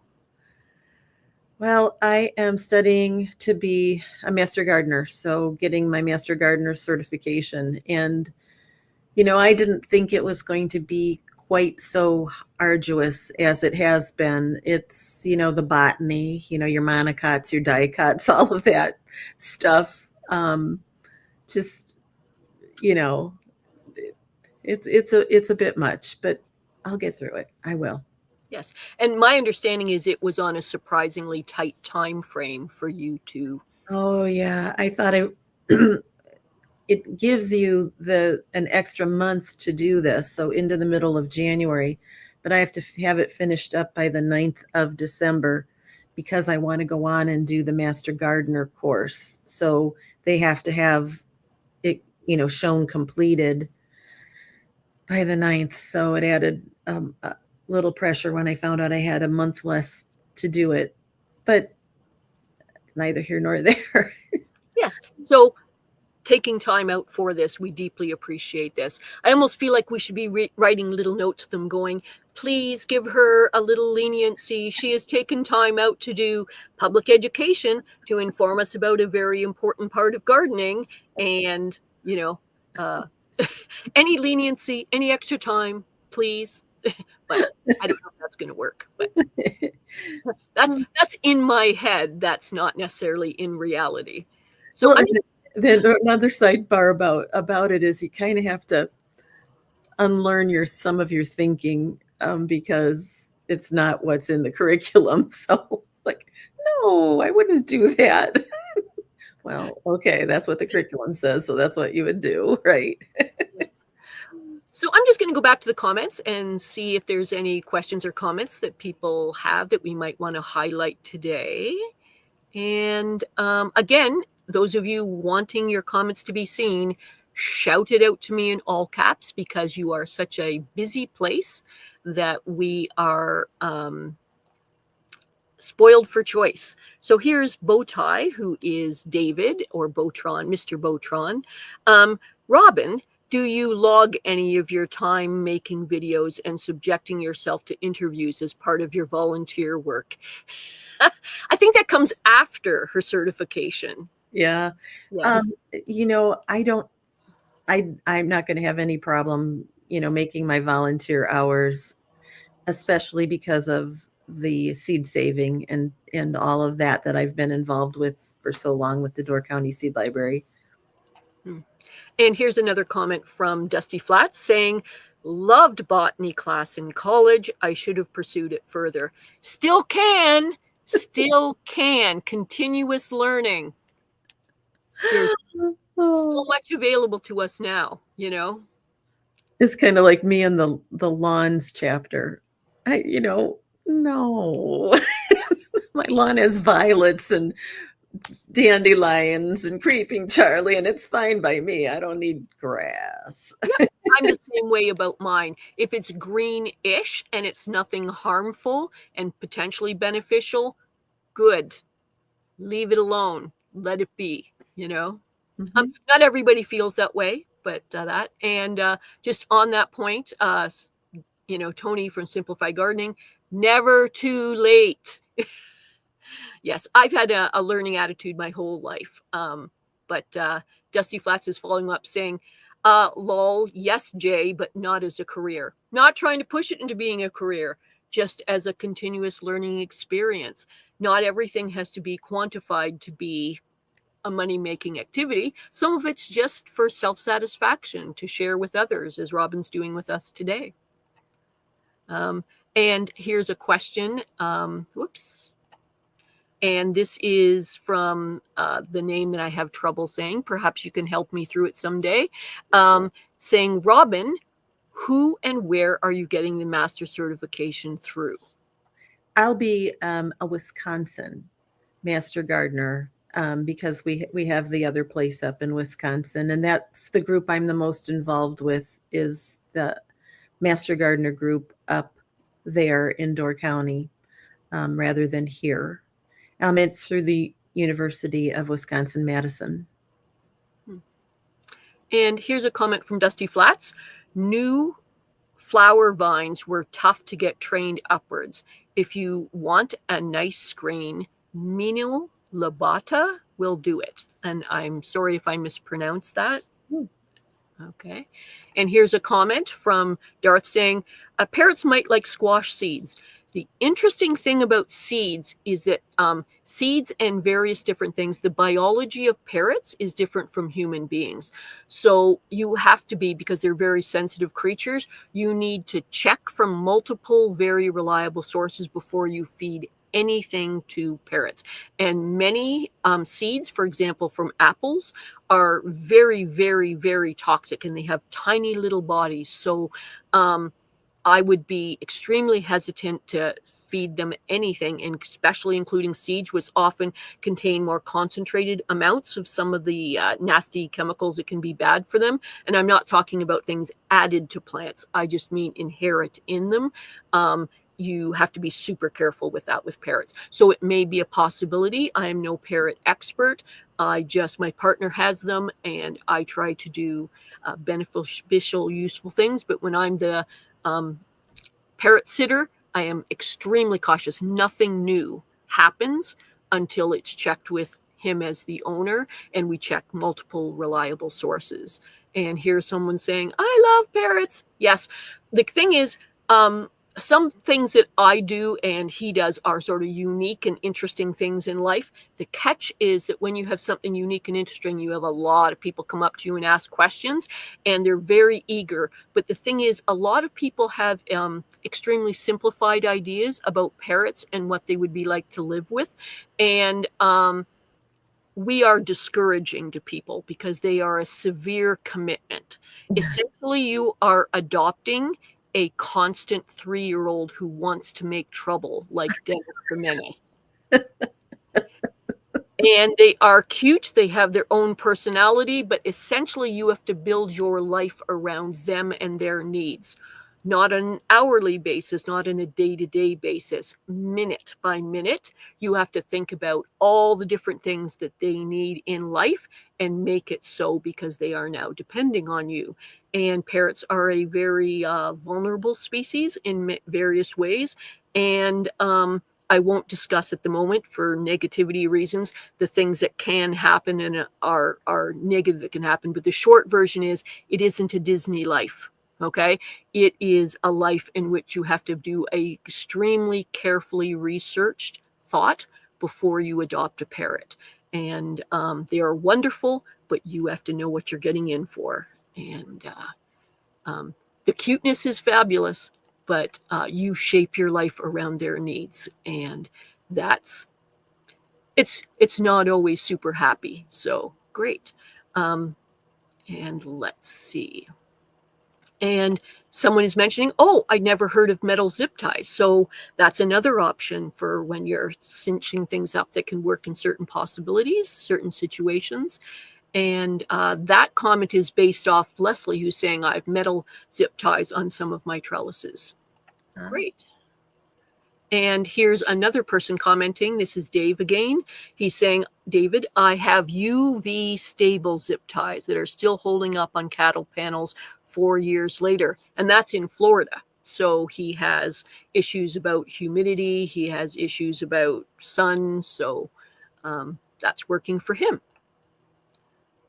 Well, I am studying to be a master gardener, so getting my master gardener certification. And, I didn't think it was going to be quite so arduous as it has been. It's, the botany, your monocots, your dicots, all of that stuff. Just, it's a bit much, but I'll get through it. I will. Yes. And my understanding is it was on a surprisingly tight time frame for you to. Oh, yeah. I thought it gives you an extra month to do this, so into the middle of January, but I have to have it finished up by the 9th of December because I want to go on and do the Master Gardener course. So they have to have it, shown completed by the 9th. So it added a little pressure when I found out I had a month less to do it, but neither here nor there. Yes. So taking time out for this, we deeply appreciate this. I almost feel like we should be writing little notes to them going, please give her a little leniency. She has taken time out to do public education to inform us about a very important part of gardening. And, any leniency, any extra time, please. But I don't know if that's going to work. But that's in my head. That's not necessarily in reality. So well, then another sidebar about it is you kind of have to unlearn some of your thinking because it's not what's in the curriculum. So like, no, I wouldn't do that. Well, okay, that's what the curriculum says, so that's what you would do, right? So I'm just going to go back to the comments and see if there's any questions or comments that people have that we might want to highlight today. And again, those of you wanting your comments to be seen, shout it out to me in all caps because you are such a busy place that we are spoiled for choice. So here's Bowtie, who is David, or Botron, Mr. Botron. Robin, do you log any of your time making videos and subjecting yourself to interviews as part of your volunteer work? I think that comes after her certification. Yeah. Yes. I'm not going to have any problem, making my volunteer hours, especially because of the seed saving and all of that I've been involved with for so long with the Door County Seed Library. And here's another comment from Dusty Flats saying, loved botany class in college. I should have pursued it further. Still can. Continuous learning. There's so much available to us now, It's kind of like me in the lawns chapter. No. My lawn has violets and dandelions and creeping Charlie, and it's fine by me. I don't need grass. Yeah, I'm the same way about mine. If it's greenish and it's nothing harmful and potentially beneficial, good. Leave it alone. Let it be, you know? Mhm. Not everybody feels that way, but that. And just on that point, you know, Tony from Simplify Gardening, never too late. Yes, I've had a learning attitude my whole life. But Dusty Flats is following up saying, lol, yes, Jay, but not as a career. Not trying to push it into being a career, just as a continuous learning experience. Not everything has to be quantified to be a money-making activity. Some of it's just for self-satisfaction to share with others, as Robin's doing with us today. And here's a question. Whoops. And this is from the name that I have trouble saying. Perhaps you can help me through it someday. Saying, Robin, who and where are you getting the master certification through? I'll be a Wisconsin master gardener because we have the other place up in Wisconsin, and that's the group I'm the most involved with, is the master gardener group up there in Door County rather than here. It's through the University of Wisconsin-Madison. And here's a comment from Dusty Flats. New flower vines were tough to get trained upwards. If you want a nice screen, Mino Labata will do it. And I'm sorry if I mispronounced that. Okay. And here's a comment from Darth saying, parrots might like squash seeds. The interesting thing about seeds is that seeds and various different things, the biology of parrots is different from human beings. So you have to be, because they're very sensitive creatures, you need to check from multiple very reliable sources before you feed anything to parrots. And many seeds, for example, from apples, are very, very, very toxic, and they have tiny little bodies. So I would be extremely hesitant to feed them anything, and especially including seeds, which often contain more concentrated amounts of some of the nasty chemicals that can be bad for them. And I'm not talking about things added to plants. I just mean inherent in them. You have to be super careful with that with parrots. So it may be a possibility. I am no parrot expert. My partner has them, and I try to do beneficial, useful things. But when I'm the parrot sitter, I am extremely cautious. Nothing new happens until it's checked with him as the owner, and we check multiple reliable sources. And here's someone saying, I love parrots. Yes. The thing is, some things that I do and he does are sort of unique and interesting things in life. The catch is that when you have something unique and interesting, you have a lot of people come up to you and ask questions, and they're very eager. But the thing is, a lot of people have extremely simplified ideas about parrots and what they would be like to live with. And we are discouraging to people because they are a severe commitment. Essentially, you are adopting a constant 3-year-old who wants to make trouble, like Dennis the Menace. And they are cute. They have their own personality, but essentially you have to build your life around them and their needs. Not on an hourly basis, not on a day-to-day basis, minute by minute. You have to think about all the different things that they need in life and make it so, because they are now depending on you. And parrots are a very vulnerable species in various ways. And I won't discuss at the moment, for negativity reasons, the things that can happen and are negative that can happen. But the short version is, it isn't a Disney life. Okay, it is a life in which you have to do a extremely carefully researched thought before you adopt a parrot. And they are wonderful, but you have to know what you're getting in for. And the cuteness is fabulous, but you shape your life around their needs, and it's not always super happy. So great. And let's see. And someone is mentioning, oh, I never heard of metal zip ties. So that's another option for when you're cinching things up that can work in certain possibilities, certain situations. And that comment is based off Leslie, who's saying I have metal zip ties on some of my trellises. Great. And here's another person commenting. This is Dave again. He's saying, David, I have UV stable zip ties that are still holding up on cattle panels 4 years later. And that's in Florida. So he has issues about humidity. He has issues about sun. So that's working for him.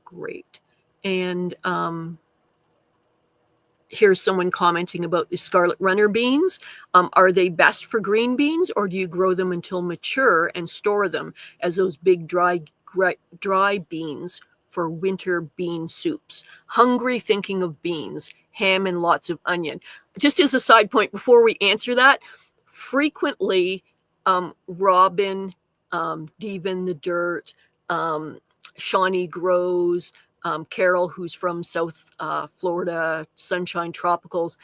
Great. And here's someone commenting about the scarlet runner beans. Are they best for green beans, or do you grow them until mature and store them as those big dry beans for winter bean soups? Hungry thinking of beans, ham and lots of onion. Just as a side point, before we answer that, frequently Robin, Devin the Dirt, Shawnee Grows, Carol, who's from South Florida, Sunshine Tropicals,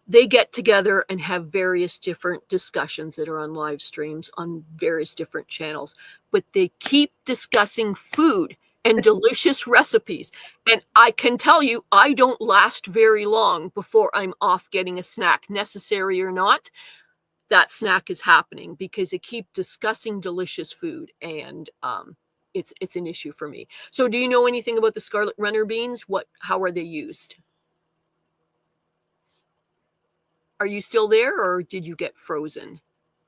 they get together and have various different discussions that are on live streams on various different channels, but they keep discussing food and delicious recipes. And I can tell you, I don't last very long before I'm off getting a snack, necessary or not. That snack is happening because they keep discussing delicious food, and it's an issue for me. So do you know anything about the scarlet runner beans? How are they used? Are you still there, or did you get frozen?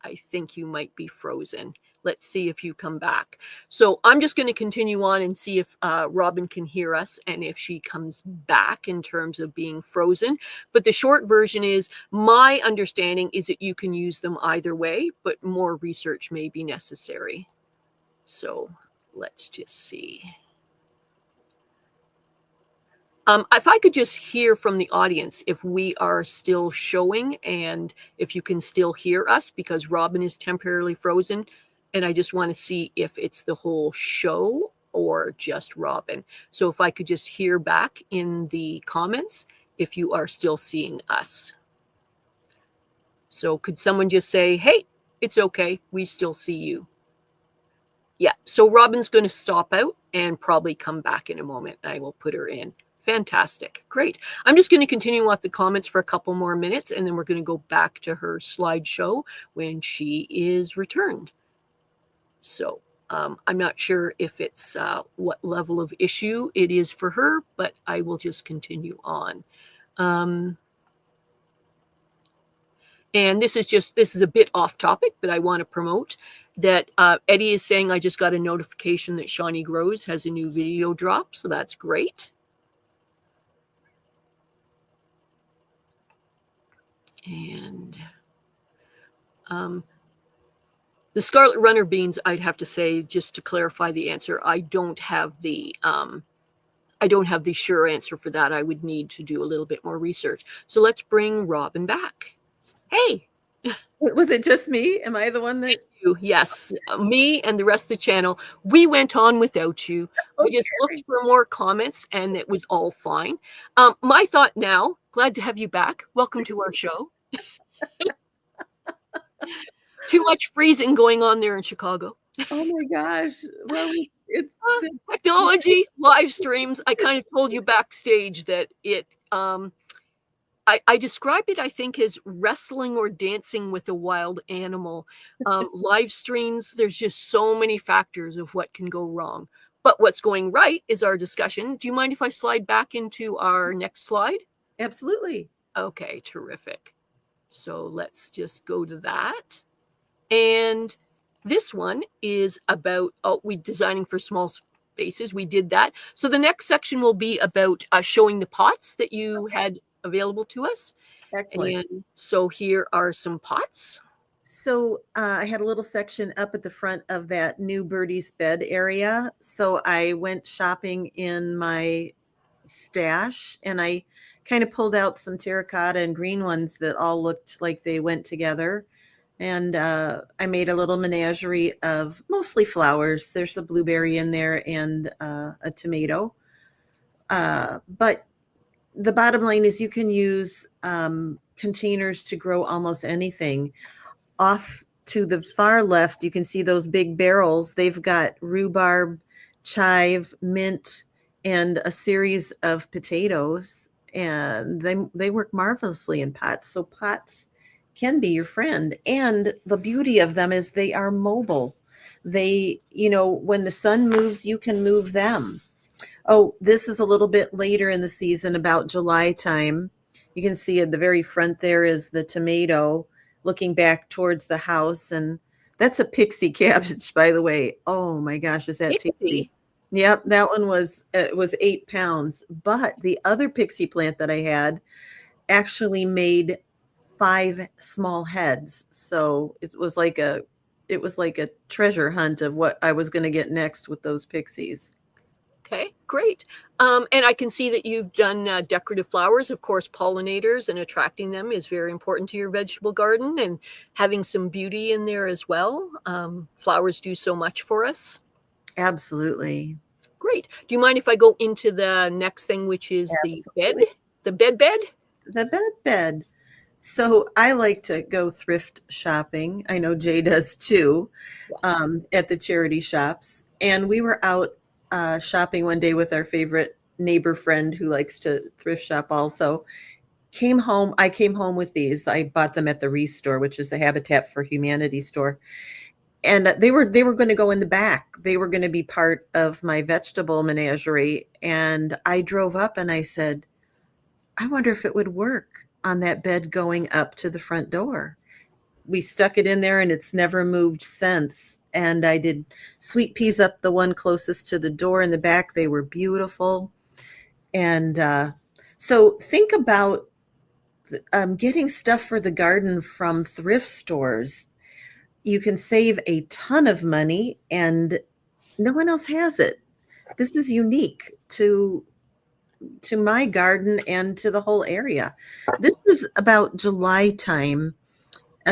I think you might be frozen. Let's see if you come back. So I'm just going to continue on and see if Robin can hear us and if she comes back in terms of being frozen. But the short version is, my understanding is that you can use them either way, but more research may be necessary. So let's just see. If I could just hear from the audience if we are still showing and if you can still hear us, because Robin is temporarily frozen, and I just want to see if it's the whole show or just Robin. So if I could just hear back in the comments if you are still seeing us. So could someone just say, hey, it's okay, we still see you. Yeah, so Robin's going to stop out and probably come back in a moment. I will put her in. Fantastic. Great. I'm just going to continue with the comments for a couple more minutes, and then we're going to go back to her slideshow when she is returned. So I'm not sure if it's what level of issue it is for her, but I will just continue on. And this is a bit off topic, but I want to promote that Eddie is saying, I just got a notification that Shawnee Grows has a new video drop. So that's great. And the scarlet runner beans, I'd have to say, just to clarify the answer, I don't have the sure answer for that. I would need to do a little bit more research. So let's bring Robin back. Hey. Was it just me? Am I the one that? Yes, me and the rest of the channel. We went on without you. We just looked for more comments, and it was all fine. My thought now, glad to have you back. Welcome to our show. Too much freezing going on there in Chicago. Oh my gosh. Well, it's technology, live streams. I kind of told you backstage that it I described it, I think, as wrestling or dancing with a wild animal. Live streams, there's just so many factors of what can go wrong. But what's going right is our discussion. Do you mind if I slide back into our next slide? Absolutely. Okay, terrific. So let's just go to that. And this one is about, we designing for small spaces. We did that. So the next section will be about showing the pots that you had available to us. Excellent. And so here are some pots. So I had a little section up at the front of that new birdie's bed area. So I went shopping in my stash, and I kind of pulled out some terracotta and green ones that all looked like they went together. And I made a little menagerie of mostly flowers. There's a blueberry in there and a tomato. But the bottom line is you can use containers to grow almost anything. Off to the far left, you can see those big barrels. They've got rhubarb, chive, mint, and a series of potatoes, and they work marvelously in pots. So pots can be your friend. And the beauty of them is they are mobile. They, when the sun moves, you can move them. Oh, this is a little bit later in the season, about July time. You can see at the very front there is the tomato looking back towards the house. And that's a pixie cabbage, by the way. Oh my gosh, is that tasty? Pixie. Yep, that one was, it was 8 pounds. But the other pixie plant that I had actually made 5 small heads. So it was like a treasure hunt of what I was going to get next with those pixies. Okay, great. And I can see that you've done decorative flowers. Of course, pollinators and attracting them is very important to your vegetable garden, and having some beauty in there as well. Flowers do so much for us. Absolutely. Great. Do you mind if I go into the next thing, which is the bed? Absolutely. The bed? The bed. So I like to go thrift shopping. I know Jay does too, Yes. at the charity shops. And we were out shopping one day with our favorite neighbor friend who likes to thrift shop also. I came home with these. I bought them at the Restore, which is the Habitat for Humanity store. And they were going to go in the back. They were going to be part of my vegetable menagerie. And I drove up and I said, I wonder if it would work on that bed going up to the front door. We stuck it in there and it's never moved since. And I did sweet peas up the one closest to the door in the back. They were beautiful. And so think about getting stuff for the garden from thrift stores. You can save a ton of money and no one else has it. This is unique to my garden and to the whole area. This is about July time.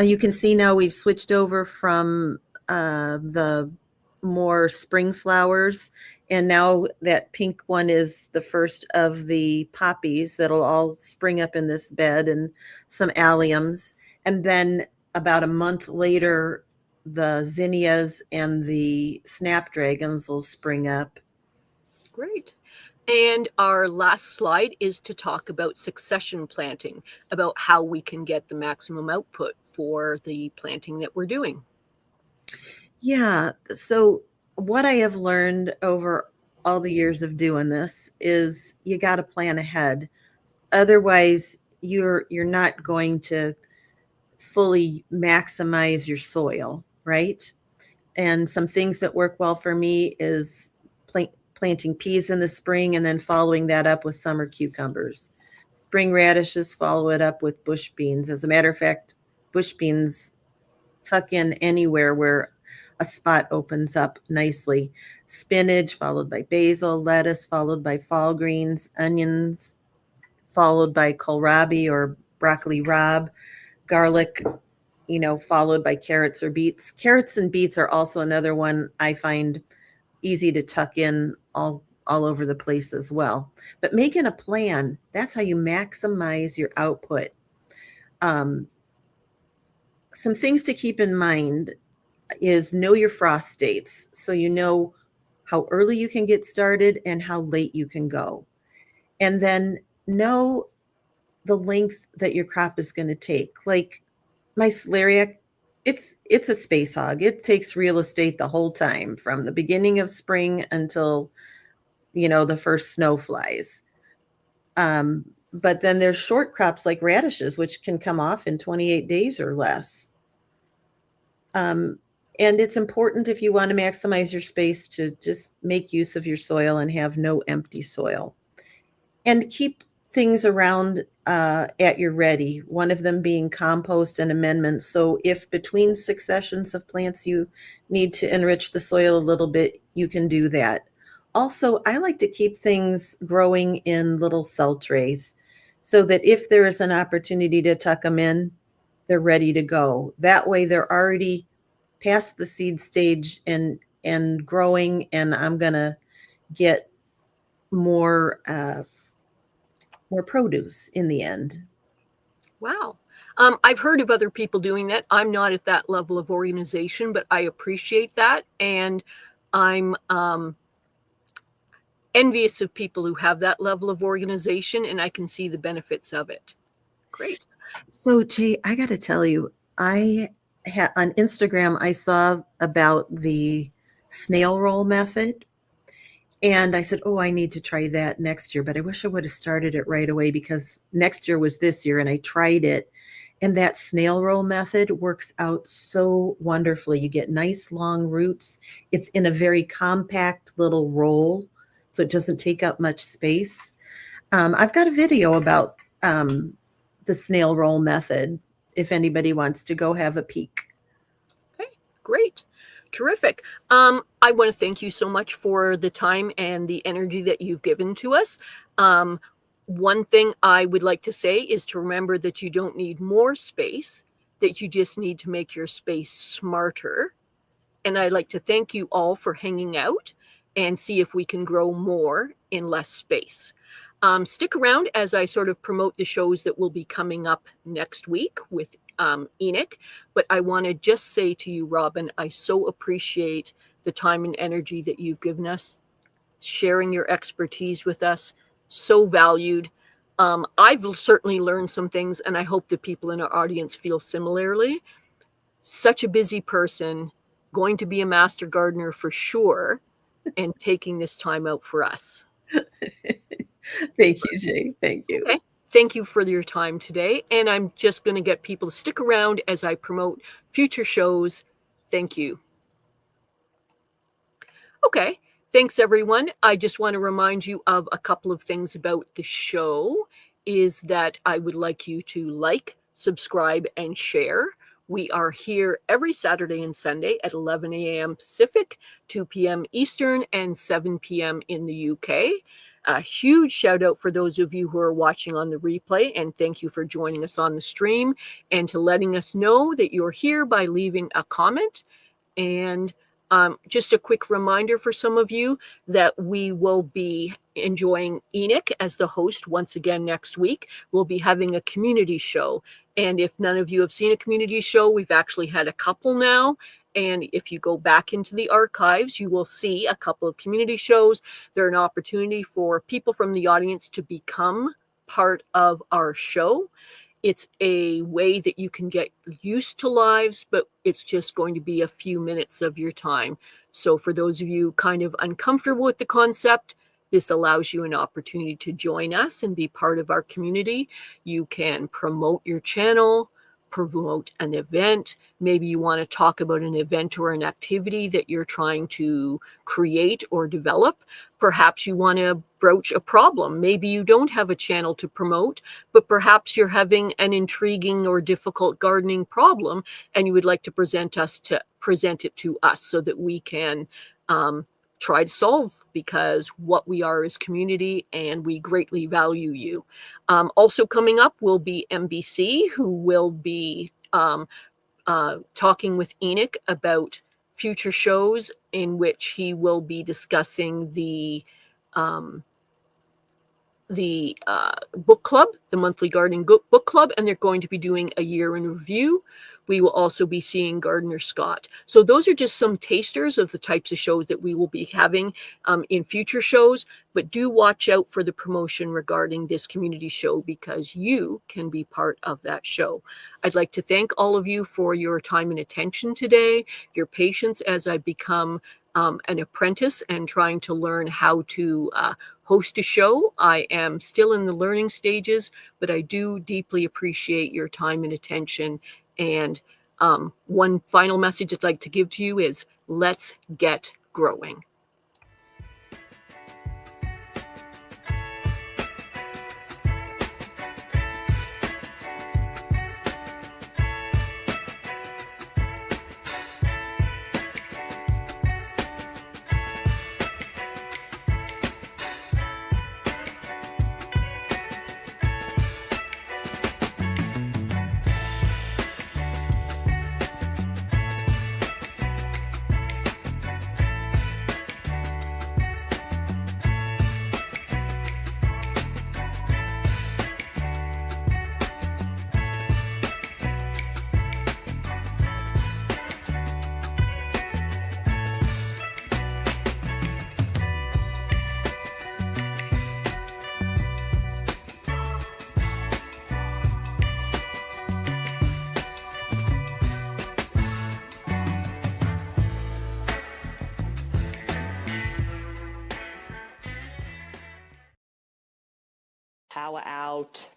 You can see now we've switched over from the more spring flowers, and now that pink one is the first of the poppies that'll all spring up in this bed, and some alliums. And then about a month later, the zinnias and the snapdragons will spring up. Great. And our last slide is to talk about succession planting, about how we can get the maximum output for the planting that we're doing. Yeah. So what I have learned over all the years of doing this is you got to plan ahead. Otherwise, you're not going to fully maximize your soil, right? And some things that work well for me is planting peas in the spring and then following that up with summer cucumbers. Spring radishes, follow it up with bush beans. As a matter of fact, bush beans tuck in anywhere where a spot opens up nicely. Spinach, followed by basil, lettuce, followed by fall greens, onions, followed by kohlrabi or broccoli rabe, garlic, followed by carrots or beets. Carrots and beets are also another one I find easy to tuck in all over the place as well. But making a plan, that's how you maximize your output. Some things to keep in mind is know your frost dates. So you know how early you can get started and how late you can go. And then know the length that your crop is going to take. Like my celeriac, it's a space hog. It takes real estate the whole time from the beginning of spring until, the first snow flies. But then there's short crops like radishes, which can come off in 28 days or less. And it's important if you want to maximize your space to just make use of your soil and have no empty soil. And keep things around at your ready, one of them being compost and amendments. So if between successions of plants you need to enrich the soil a little bit, you can do that. Also, I like to keep things growing in little cell trays so that if there is an opportunity to tuck them in, they're ready to go. That way they're already past the seed stage and growing, and I'm going to get more produce in the end. Wow. I've heard of other people doing that. I'm not at that level of organization, but I appreciate that. And I'm envious of people who have that level of organization, and I can see the benefits of it. Great. So, Jay, I got to tell you, on Instagram, I saw about the snail roll method. And I said, oh, I need to try that next year. But I wish I would have started it right away, because next year was this year and I tried it. And that snail roll method works out so wonderfully. You get nice long roots. It's in a very compact little roll, so it doesn't take up much space. I've got a video about the snail roll method if anybody wants to go have a peek. Okay, great. Terrific. I want to thank you so much for the time and the energy that you've given to us. One thing I would like to say is to remember that you don't need more space, that you just need to make your space smarter. And I'd like to thank you all for hanging out and see if we can grow more in less space. Stick around as I sort of promote the shows that will be coming up next week with Enoch. But I want to just say to you, Robin, I so appreciate the time and energy that you've given us, sharing your expertise with us. So valued. I've certainly learned some things, and I hope the people in our audience feel similarly. Such a busy person, going to be a master gardener for sure, and taking this time out for us. Thank you, Jay. Thank you. Okay. Thank you for your time today. And I'm just going to get people to stick around as I promote future shows. Thank you. Okay. Thanks, everyone. I just want to remind you of a couple of things about the show, is that I would like you to like, subscribe, and share. We are here every Saturday and Sunday at 11 a.m. Pacific, 2 p.m. Eastern, and 7 p.m. in the UK. A huge shout out for those of you who are watching on the replay, and thank you for joining us on the stream and to letting us know that you're here by leaving a comment. And just a quick reminder for some of you that we will be enjoying Enoch as the host once again next week. We'll be having a community show. And if none of you have seen a community show, we've actually had a couple now. And if you go back into the archives, you will see a couple of community shows. They're an opportunity for people from the audience to become part of our show. It's a way that you can get used to lives, but it's just going to be a few minutes of your time. So for those of you kind of uncomfortable with the concept, this allows you an opportunity to join us and be part of our community. You can promote your channel, promote an event. Maybe you want to talk about an event or an activity that you're trying to create or develop. Perhaps you want to broach a problem. Maybe you don't have a channel to promote, but perhaps you're having an intriguing or difficult gardening problem and you would like to present it to us so that we can try to solve, because what we are is community and we greatly value you. Also coming up will be MBC, who will be talking with Enoch about future shows in which he will be discussing the book club, the monthly gardening book club, and they're going to be doing a year in review. We will also be seeing Gardener Scott. So those are just some tasters of the types of shows that we will be having in future shows, but do watch out for the promotion regarding this community show, because you can be part of that show. I'd like to thank all of you for your time and attention today, your patience as I become an apprentice and trying to learn how to host a show. I am still in the learning stages, but I do deeply appreciate your time and attention. And one final message I'd like to give to you is, let's get growing. power out,